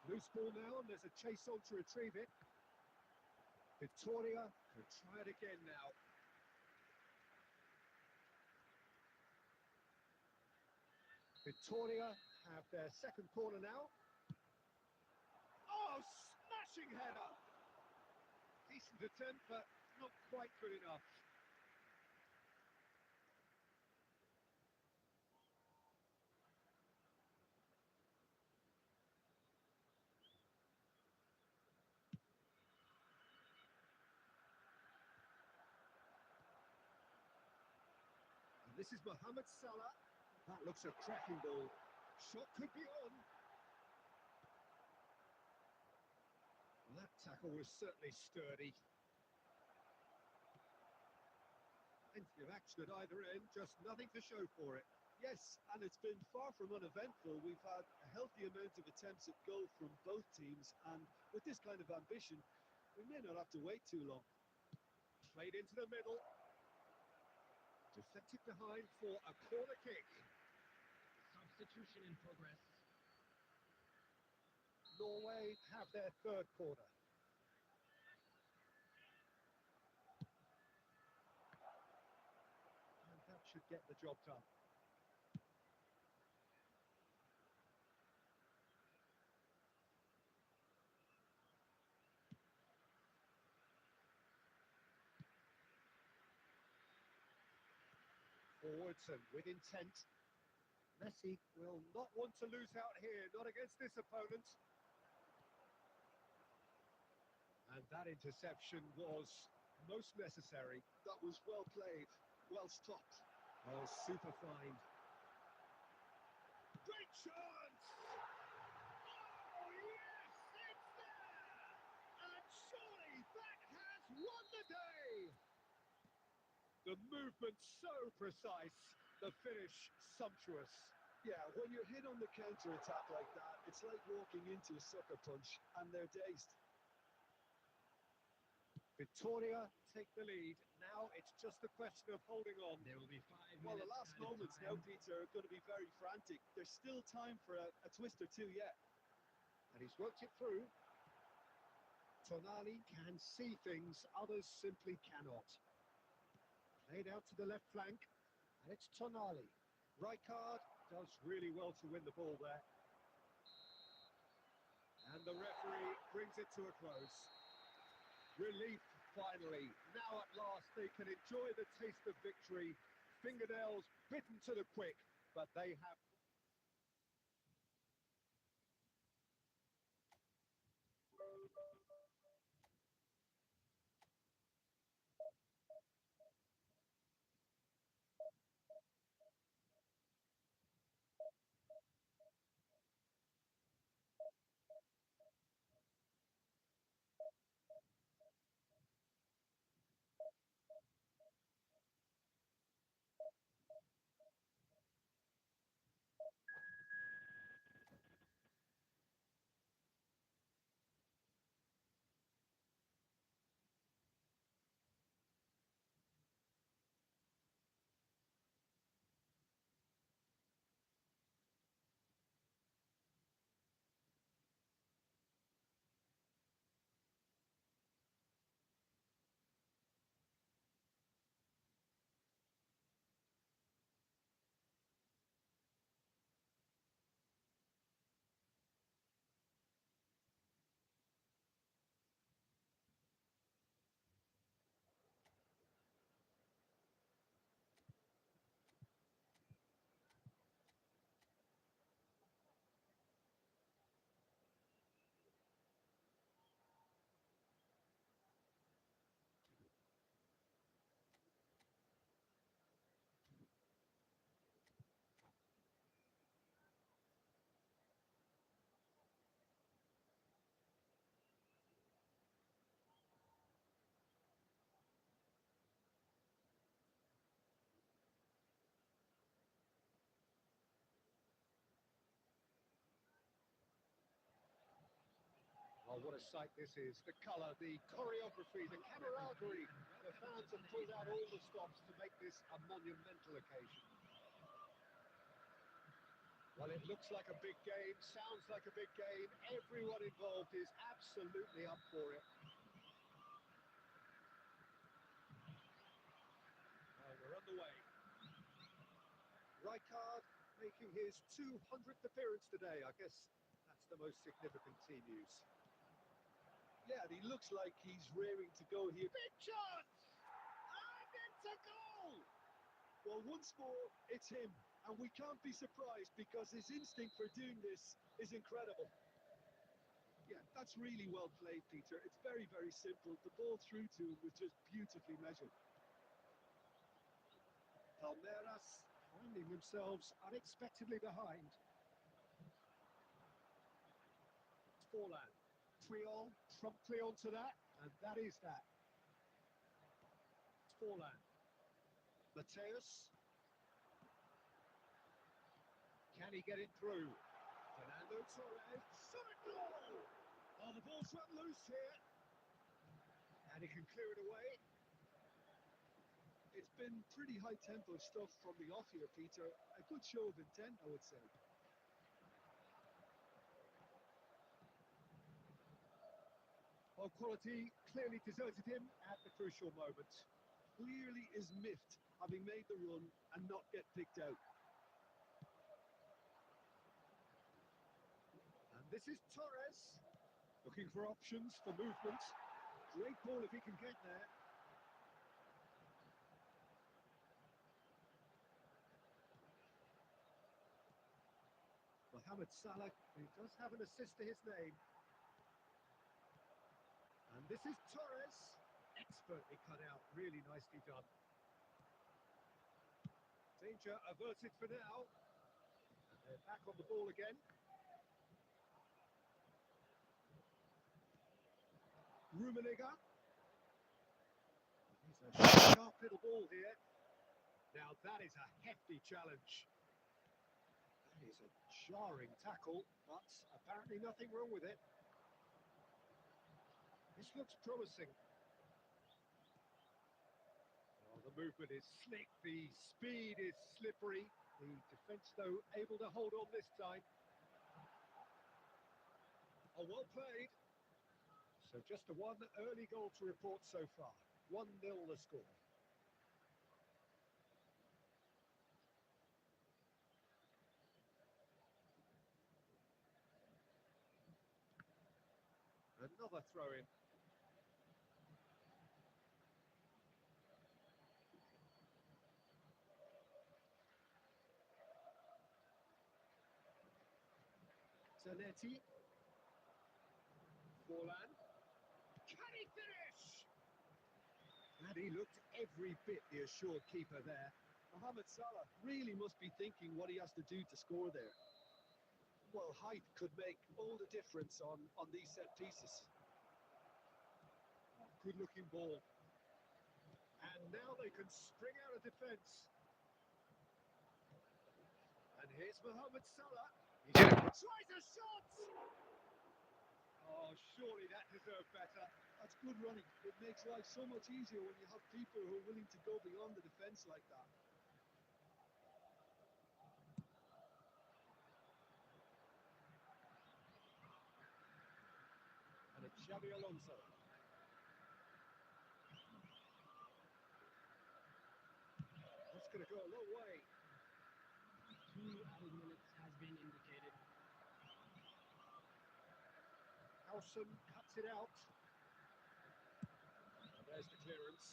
Loose ball now and there's a chase on to retrieve it. Victoria can try it again now. Victoria have their second corner now. Oh, smashing header! Decent attempt, but not quite good enough. And this is Mohamed Salah. That looks a cracking ball. Shot could be on. That tackle was certainly sturdy. Plenty of action at either end, just nothing to show for it.
Yes, and it's been far from uneventful. We've had a healthy amount of attempts at goal from both teams, and with this kind of ambition, we may not have to wait too long.
Played into the middle. Deflected behind for a corner kick.
Substitution in progress.
Norway have their third corner. And that should get the job done. Forwards and with intent. Messi will not want to lose out here, not against this opponent. And that interception was most necessary.
That was well played, well stopped.
Oh, super fine. Great chance! Oh, yes, it's there! And surely that has won the day! The movement so precise, the finish sumptuous.
Yeah, when you're hit on the counter-attack like that, it's like walking into a sucker punch, and they're dazed.
Victoria take the lead. Now it's just a question of holding on.
There will be 5
Well,
minutes
the last
added
moments
time.
now, Peter, are going to be very frantic. There's still time for a twist or two yet.
And he's worked it through. Tonali can see things others simply cannot. Played out to the left flank, and it's Tonali. Rijkaard does really well to win the ball there. And the referee brings it to a close. Relief, finally. Now at last they can enjoy the taste of victory. Fingernails bitten to the quick, but they have... Oh, what a sight this is. The colour, the choreography, the camaraderie. The fans have pulled out all the stops to make this a monumental occasion. Well, it looks like a big game, sounds like a big game. Everyone involved is absolutely up for it. Well, we're underway. Rijkaard making his 200th appearance today. I guess that's the most significant team news.
Yeah, and he looks like he's raring to go here.
Big chance! And it's a goal!
Well, once more, it's him. And we can't be surprised because his instinct for doing this is incredible. Yeah, that's really well played, Peter. It's very, very simple. The ball through to him was just beautifully measured.
Palmeiras finding themselves unexpectedly behind. Forlan. Triol promptly onto that, and that is that. Forlan. Mateus. Can he get it through? Fernando Torres. Shot a goal! Oh, the ball's run loose here. And he can clear it away.
It's been pretty high-tempo stuff from the off here, Peter. A good show of intent, I would say.
Well, quality clearly deserted him at the crucial moment.
Clearly is miffed, having made the run and not get picked out.
And this is Torres, looking for options for movement. Great ball if he can get there. Mohamed Salah, he does have an assist to his name. And this is Torres, expertly cut out, really nicely done. Danger averted for now. And they're back on the ball again. Rummenigge. He's a sharp little ball here. Now that is a hefty challenge. That is a jarring tackle, but apparently nothing wrong with it. This looks promising. Oh, the movement is slick, the speed is slippery. The defence, though, able to hold on this time. Oh, well played. So just a one early goal to report so far. 1-0 the score. Another throw-in. Zanetti. Forlan. Can he finish? And he looked every bit the assured keeper there.
Mohamed Salah really must be thinking what he has to do to score there. Well, height could make all the difference on these set pieces.
Good looking ball. And now they can spring out of defence. And here's Mohamed Salah. He tries a shot! Oh, surely that deserved better.
That's good running. It makes life so much easier when you have people who are willing to go beyond the defence like that.
And it's Xabi Alonso. That's going to go a long way.
2 added minutes has been indicated.
Howson cuts it out. And there's the clearance.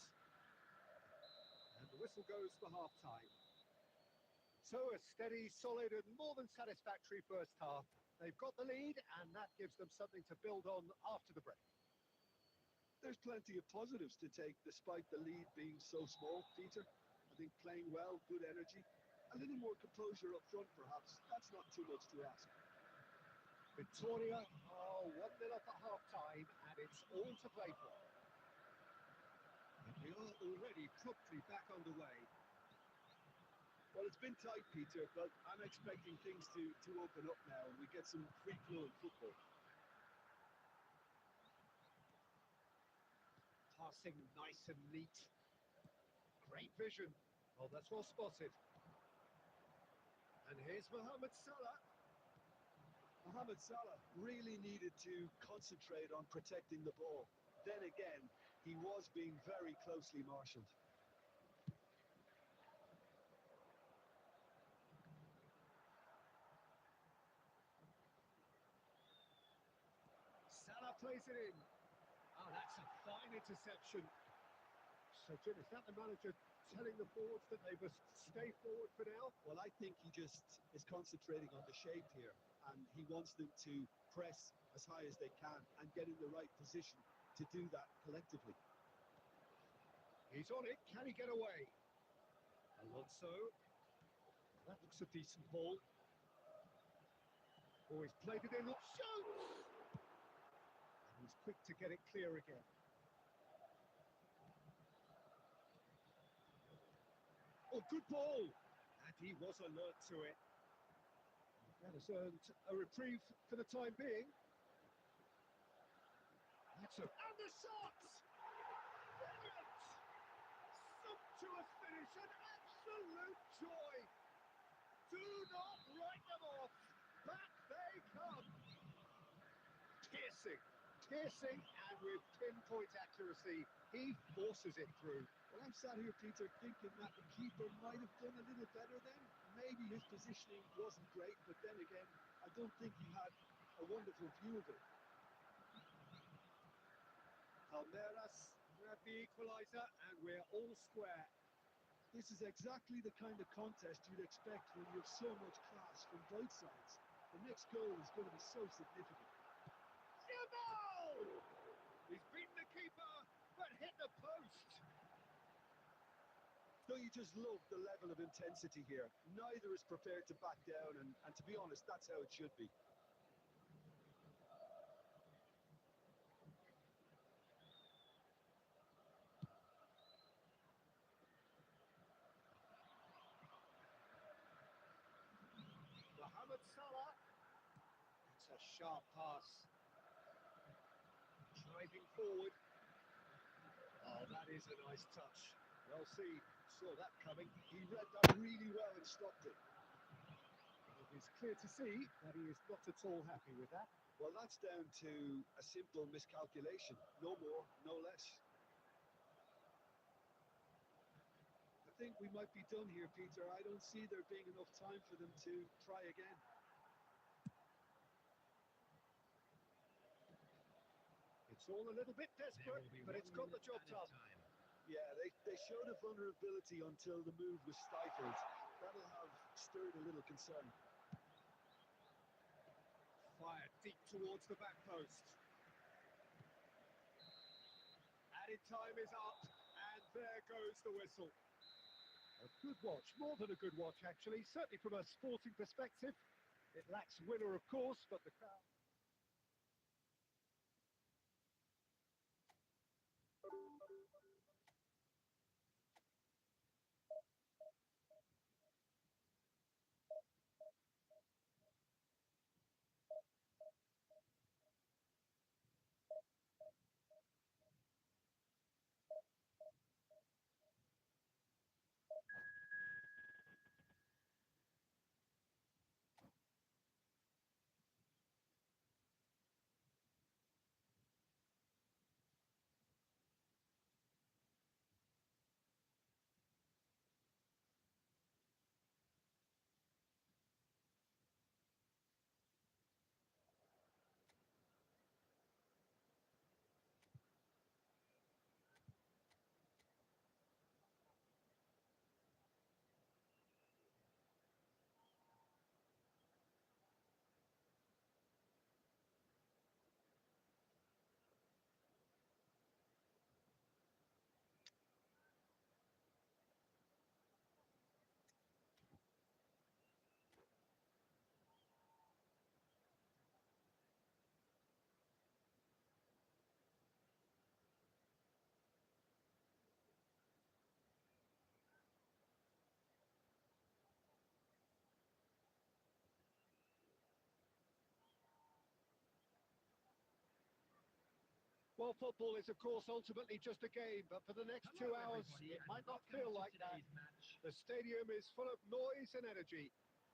And the whistle goes for half-time. So a steady, solid and more than satisfactory first half. They've got the lead and that gives them something to build on after the break.
There's plenty of positives to take despite the lead being so small, Peter. I think playing well, good energy, a little more composure up front perhaps. That's not too much to ask.
Victoria, 1-0 up at half-time and it's all to play for. And we are already promptly back underway.
Well, it's been tight, Peter, but I'm expecting things to open up now and we get some free-flowing football.
Passing nice and neat. Great vision. Oh, that's well spotted. And here's Mohamed Salah.
Mohamed Salah really needed to concentrate on protecting the ball. Then again, he was being very closely marshalled.
Salah plays it in. Oh, that's a fine interception. So, Jim, is that the manager telling the forwards that they must stay forward for now?
Well, I think he just is concentrating on the shape here, and he wants them to press as high as they can and get in the right position to do that collectively.
He's on it. Can he get away? Alonso. That looks a decent ball. Oh, he's played it in. Shoots! And he's quick to get it clear again. Oh, good ball. And he was alert to it. That has earned a reprieve for the time being. And the shot! Brilliant! Sumptuous finish, an absolute joy. Do not write them off. Back they come. Piercing, and with pinpoint accuracy, he forces it through.
Well, I'm sat here, Peter, thinking that the keeper might have done a little better then. Maybe his positioning wasn't great, but then again, I don't think he had a wonderful view of it.
Palmeiras grab the equaliser, and we're all square.
This is exactly the kind of contest you'd expect when you have so much class from both sides. The next goal is going to be so significant.
Jamal! He's beaten the keeper, but hit the post.
Don't you just love the level of intensity here? Neither is prepared to back down, and to be honest, that's how it should be.
Mohamed Salah. It's a sharp pass. Driving forward. Oh, that is a nice touch. Well seen. Saw that coming.
He read that really well and stopped it.
It is clear to see that he is not at all happy with that.
Well, that's down to a simple miscalculation. No more, no less. I think we might be done here, Peter. I don't see there being enough time for them to try again.
It's all a little bit desperate, but it's got the job done.
Yeah, they showed a vulnerability until the move was stifled. That'll have stirred a little concern.
Fired deep towards the back post. Added time is up, and there goes the whistle. A good watch, more than a good watch actually, certainly from a sporting perspective. It lacks winner, of course, but the crowd... Well, football is, of course, ultimately just a game, but for the next 2 hours, it might not feel like that. The stadium is full of noise and energy.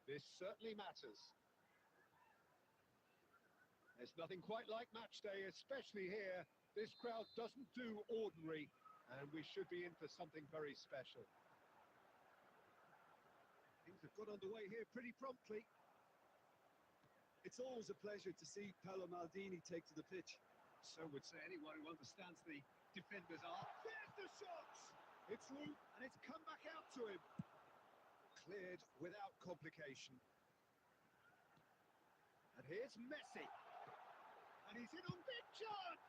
This certainly matters. There's nothing quite like match day, especially here. This crowd doesn't do ordinary, and we should be in for something very special. Things have got underway here pretty promptly.
It's always a pleasure to see Paolo Maldini take to the pitch.
So would say anyone who understands the defenders are. There's the shot! It's loose, and it's come back out to him. Cleared without complication. And here's Messi. And he's in on big chance!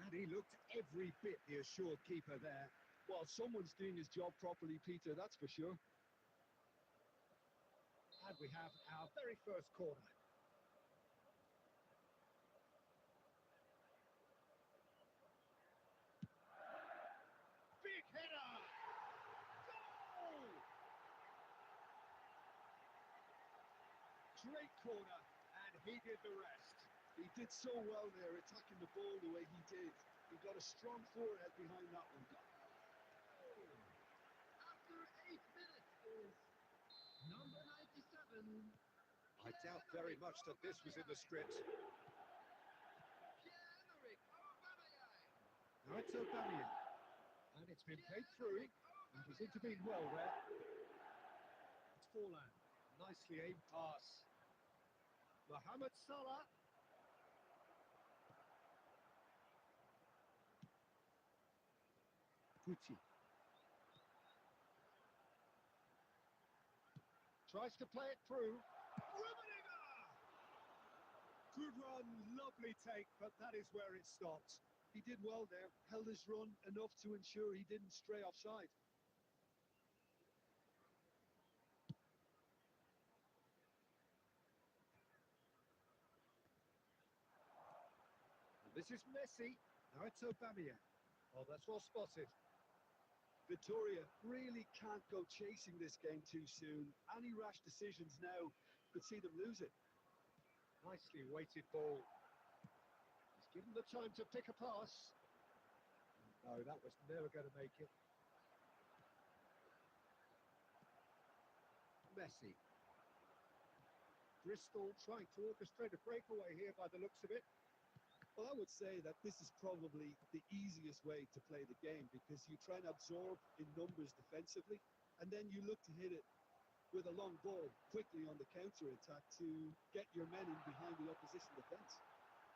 And he looked every bit the assured keeper there.
Well, someone's doing his job properly, Peter, that's for sure.
And we have our very first corner. Big header! Great corner, and he did the rest.
He did so well there, attacking the ball the way he did. He got a strong forehead behind that one.
After 8 minutes is number 97.
I doubt very much that this was in the script. Now it's Aubameyang. And it's been played through, and he's intervened well there. It's Forlan. Nicely aimed pass. Mohamed Salah. Guti. Tries to play it through. Rummenigge! Good run, lovely take, but that is where it stopped.
He did well there, held his run enough to ensure he didn't stray offside.
And this is Messi. Now it's Aubameyang. Oh, that's well spotted.
Victoria really can't go chasing this game too soon. Any rash decisions now could see them lose it.
Nicely weighted ball. He's given the time to pick a pass. No, that was never going to make it. Messi. Bristol trying to orchestrate a breakaway here by the looks of it.
Well, I would say that this is probably the easiest way to play the game because you try and absorb in numbers defensively, and then you look to hit it with a long ball quickly on the counter-attack to get your men in behind the opposition defence.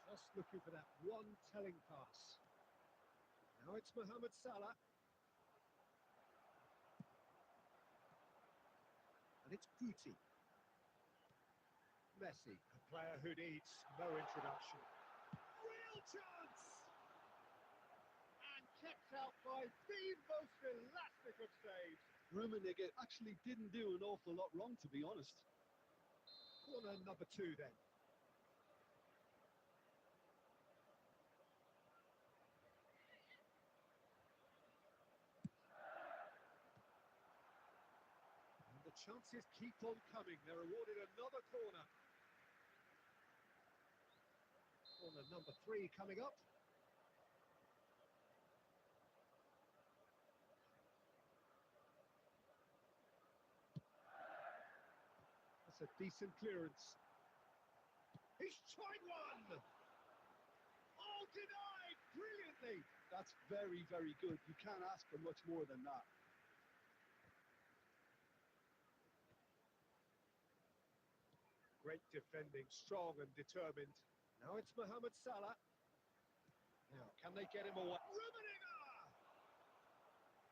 Just looking for that one telling pass. Now it's Mohamed Salah. And it's Guti. Messi, a player who needs no introduction. Real chance! And kept out by the most elastic of saves.
Rummenigge actually didn't do an awful lot wrong, to be honest.
Corner number 2 then. And the chances keep on coming. They're awarded another corner. Corner number 3 coming up. That's a decent clearance. He's tried one! Oh, denied! Brilliantly!
That's very, very good. You can't ask for much more than that.
Great defending, strong and determined. Now it's Mohamed Salah. Now, can they get him away? Rummenigge!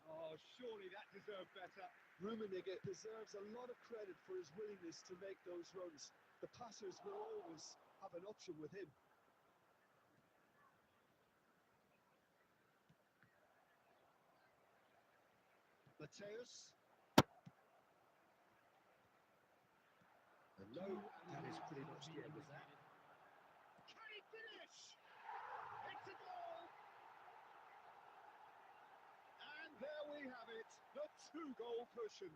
Oh, surely that deserved better.
Rummenigge deserves a lot of credit for his willingness to make those runs. The passers will always have an option with him.
Mateus. And no, that is pretty much the end of that. Can he finish? It's a goal! And there we have it, the 2-goal cushion.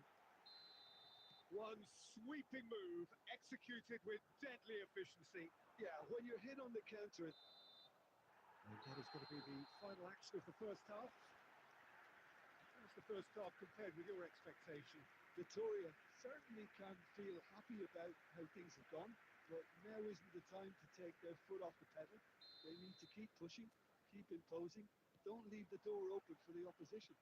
One sweeping move, executed with deadly efficiency.
Yeah, when you're hit on the counter...
And that is going to be the final action of the first half. How's the first half compared with your expectation?
Victoria certainly can feel happy about how things have gone, but now isn't the time to take their foot off the pedal. They need to keep pushing, keep imposing, don't leave the door open for the opposition.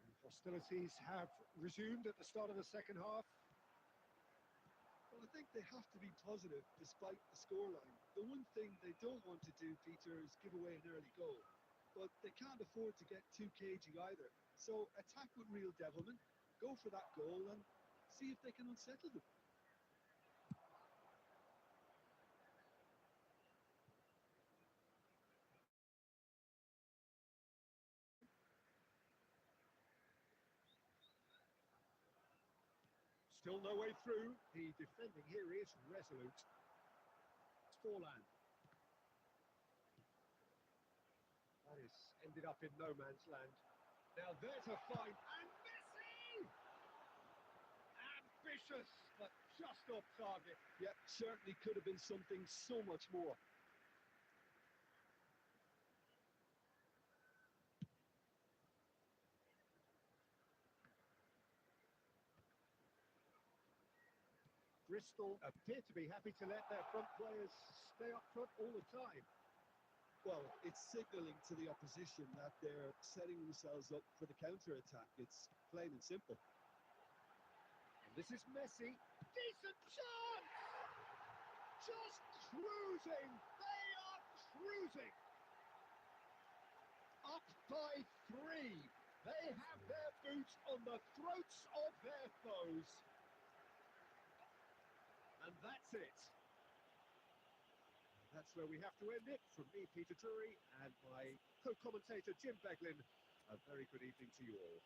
And hostilities have resumed at the start of the second half.
Well, I think they have to be positive despite the scoreline. The one thing they don't want to do, Peter, is give away an early goal. But they can't afford to get too cagey either. So attack with real devilment, go for that goal and see if they can unsettle them.
Still no way through. The defending here is resolute. It's Forlan. That is ended up in no man's land. Now there's a find. And Messi! Ambitious. but just off target.
Yeah, certainly could have been something so much more.
Bristol appear to be happy to let their front players stay up front all the time.
Well, it's signalling to the opposition that they're setting themselves up for the counter-attack. It's plain and simple.
And this is Messi. Decent chance! Just cruising! They are cruising! Up by 3. They have their boots on the throats of their foes. And that's it. That's where we have to end it. From me, Peter Drury, and my co-commentator, Jim Beglin. A very good evening to you all.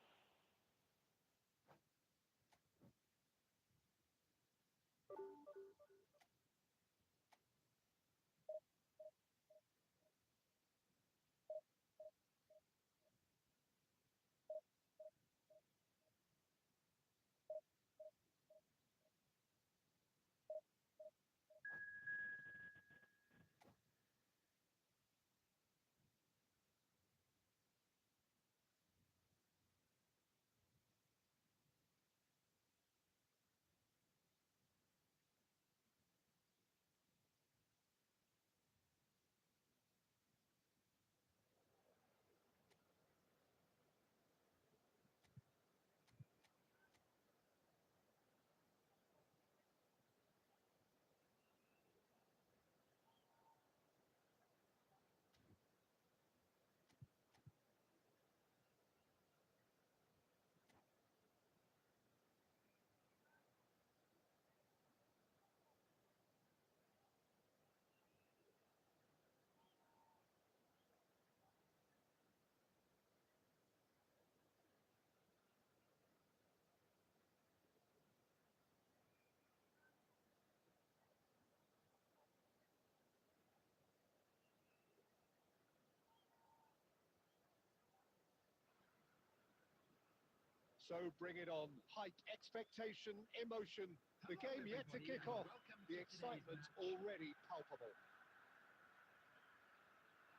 So bring it on. Hike expectation, emotion. The
Hello,
game yet to
everybody,
kick
and
off.
welcome
The
to today's
excitement
match.
already palpable.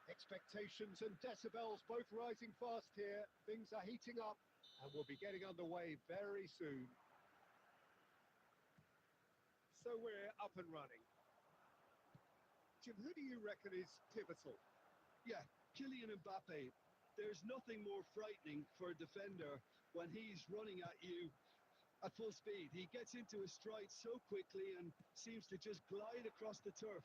Expectations and decibels both rising fast here. Things are heating up and we'll be getting underway very soon. So we're up and running. Jim, who do you reckon is pivotal?
Yeah, Kylian Mbappe. There's nothing more frightening for a defender when he's running at you at full speed. He gets into his stride so quickly and seems to just glide across the turf.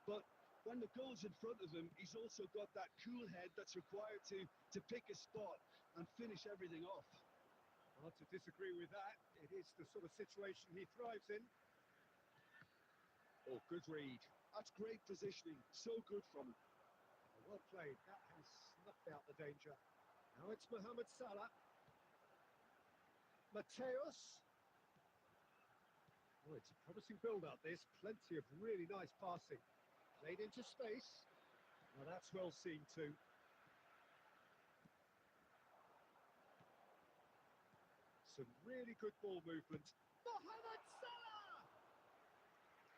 But when the goal's in front of him, he's also got that cool head that's required to pick a spot and finish everything off.
Hard to disagree with that. It is the sort of situation he thrives in. Oh, good read.
That's great positioning. So good from him.
Well played. That has snuffed out the danger. Now it's Mohamed Salah. Mateus. Oh, it's a promising build-up, this. Plenty of really nice passing. Played into space. Well, that's well seen too. Some really good ball movement. Mohamed Salah!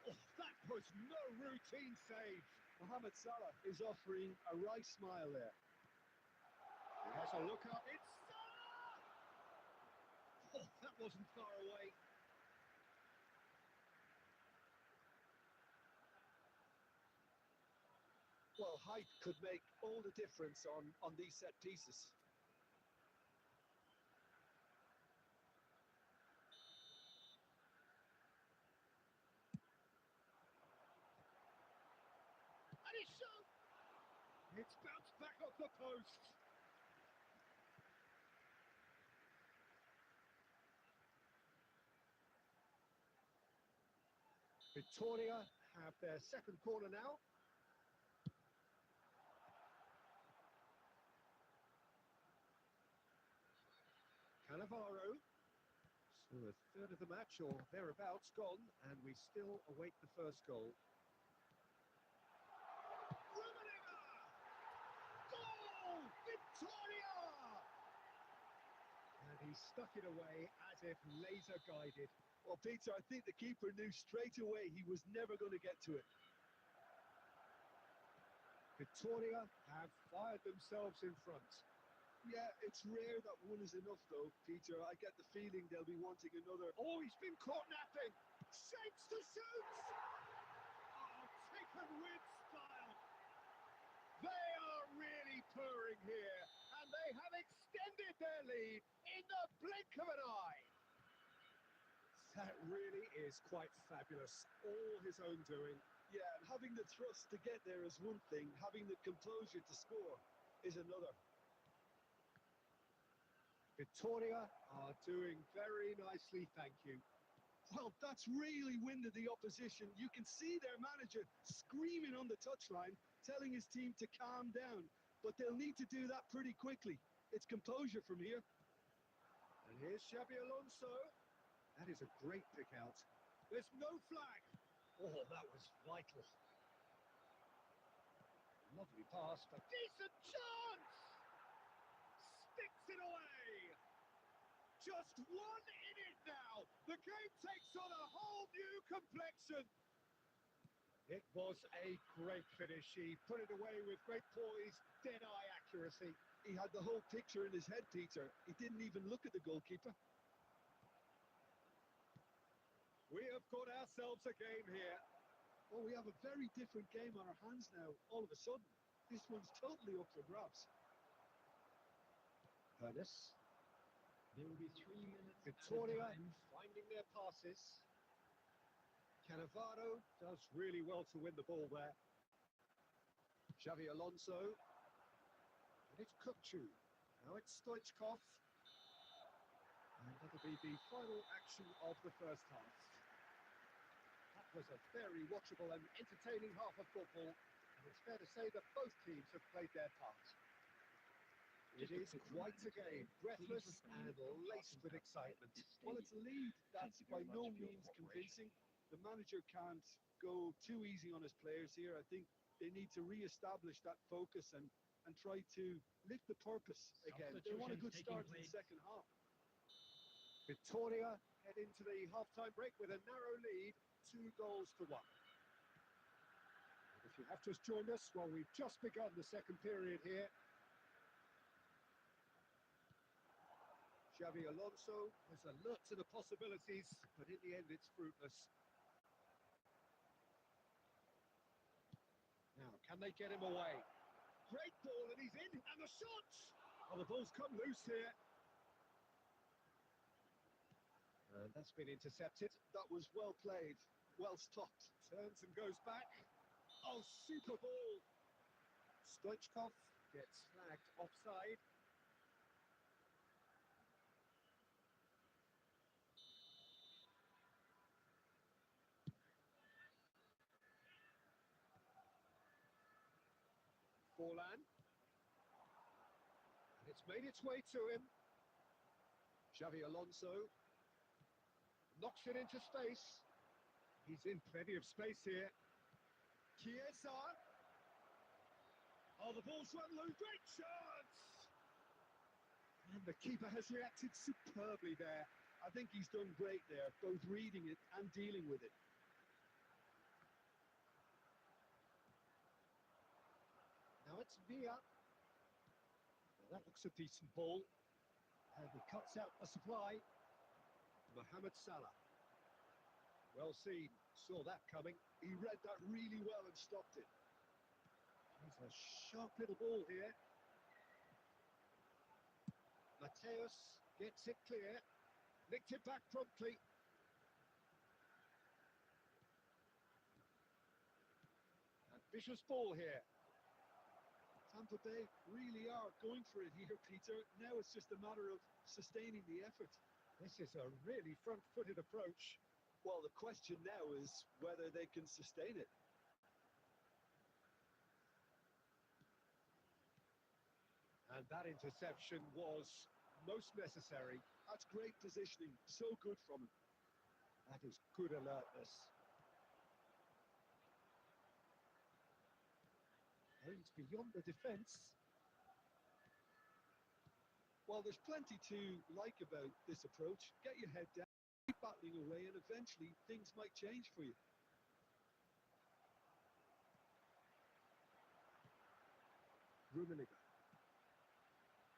Oh, that was no routine save.
Mohamed Salah is offering a right smile there.
He has a look up. It's Salah! Oh, that wasn't far away.
Well, height could make all the difference on these set pieces.
And it's shot! It's bounced back off the post. Victoria have their second corner now. Cannavaro. So a third of the match or thereabouts gone, and we still await the first goal. Rummenigge! Goal! Victoria! And he stuck it away as if laser guided.
Well, Peter, I think the keeper knew straight away he was never going to get to it.
Victoria have fired themselves in front.
Yeah, it's rare that one is enough, though, Peter. I get the feeling they'll be wanting another.
Oh, he's been caught napping. Shapes to shoot. Oh, taken with style. They are really purring here, and they have extended their lead in the blink of an eye. That really is quite fabulous. All his own doing.
Yeah, and having the thrust to get there is one thing. Having the composure to score is another.
Victoria are doing very nicely, thank you.
Well, that's really winded the opposition. You can see their manager screaming on the touchline, telling his team to calm down. But they'll need to do that pretty quickly. It's composure from here.
And here's Xabi Alonso. That is a great pick out. There's no flag. Oh, that was vital. Lovely pass, but decent chance! Sticks it away! Just one in it now. The game takes on a whole new complexion. It was a great finish. He put it away with great poise, dead-eye accuracy.
He had the whole picture in his head, Peter. He didn't even look at the goalkeeper.
We have got ourselves a game here.
Well, we have a very different game on our hands now, all of a sudden. This one's totally up for grabs.
Ernest.
There will be 3 minutes
Victoria
at a time.
finding their passes. Cannavaro does really well to win the ball there. Xabi Alonso. And it's Kukcu. Now it's Stoichkov. And that'll be the final action of the first half. That was a very watchable and entertaining half of football. And it's fair to say that both teams have played their part. It is quite a game, breathless and laced with excitement.
Well, it's a lead that's by no means convincing. The manager can't go too easy on his players here. I think they need to re-establish that focus and try to lift the purpose again. They want a good start in the second half.
Victoria head into the half-time break with a narrow lead, 2-1. If you have just joined us, well, we've just begun the second period here. Xabi Alonso was alert to the possibilities, but in the end it's fruitless. Now, can they get him away? Great ball, and he's in, and the shot! Oh, the ball's come loose here. And that's been intercepted.
That was well played, well stopped.
Turns and goes back. Oh, super ball. Stoichkov gets flagged offside. Forlan. And it's made its way to him. Xabi Alonso knocks it into space. He's in plenty of space here. Chiesa. Oh, the ball's run loose. Great chance! And the keeper has reacted superbly there.
I think he's done great there, both reading it and dealing with it.
Now it's Villa. Well, that looks a decent ball. And he cuts out a supply. Mohamed Salah. Well seen. Saw that coming.
He read that really well and stopped it.
He's a sharp little ball here. Mateus gets it clear. Nicked it back promptly. And vicious ball here.
Tampa Bay really are going for it here, Peter. Now it's just a matter of sustaining the effort.
This is a really front-footed approach.
Well, the question now is whether they can sustain it.
And that interception was most necessary.
That's great positioning. So good from him.
That is good alertness. And it's beyond the defence.
Well, there's plenty to like about this approach. Get your head down. Keep battling away, and eventually things might change for you.
Rummenigge.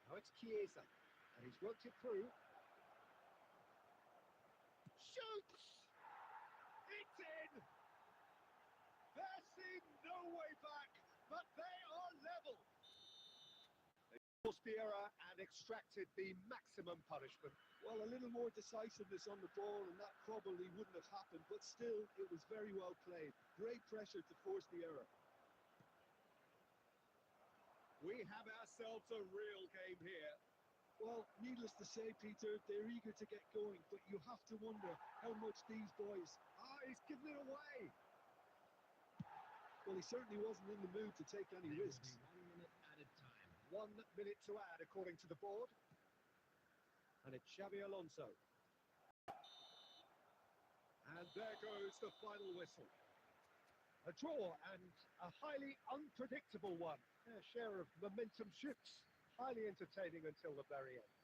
Now it's Chiesa, and he's worked it through. Shoots! It's in! There seemed no way back, but they are level. They forced the error and extracted the maximum punishment.
Well, a little more decisiveness on the ball, and that probably wouldn't have happened, but still, it was very well played. Great pressure to force the error.
We have ourselves a real game here.
Well, needless to say, Peter, they're eager to get going, but you have to wonder how much these boys...
He's given it away.
Well, he certainly wasn't in the mood to take any
There will
risks.
be 1 minute added time.
1 minute to add, according to the board. And it's Xabi Alonso. And there goes the final whistle. A draw and a highly unpredictable one. A share of momentum shifts. Highly entertaining until the very end.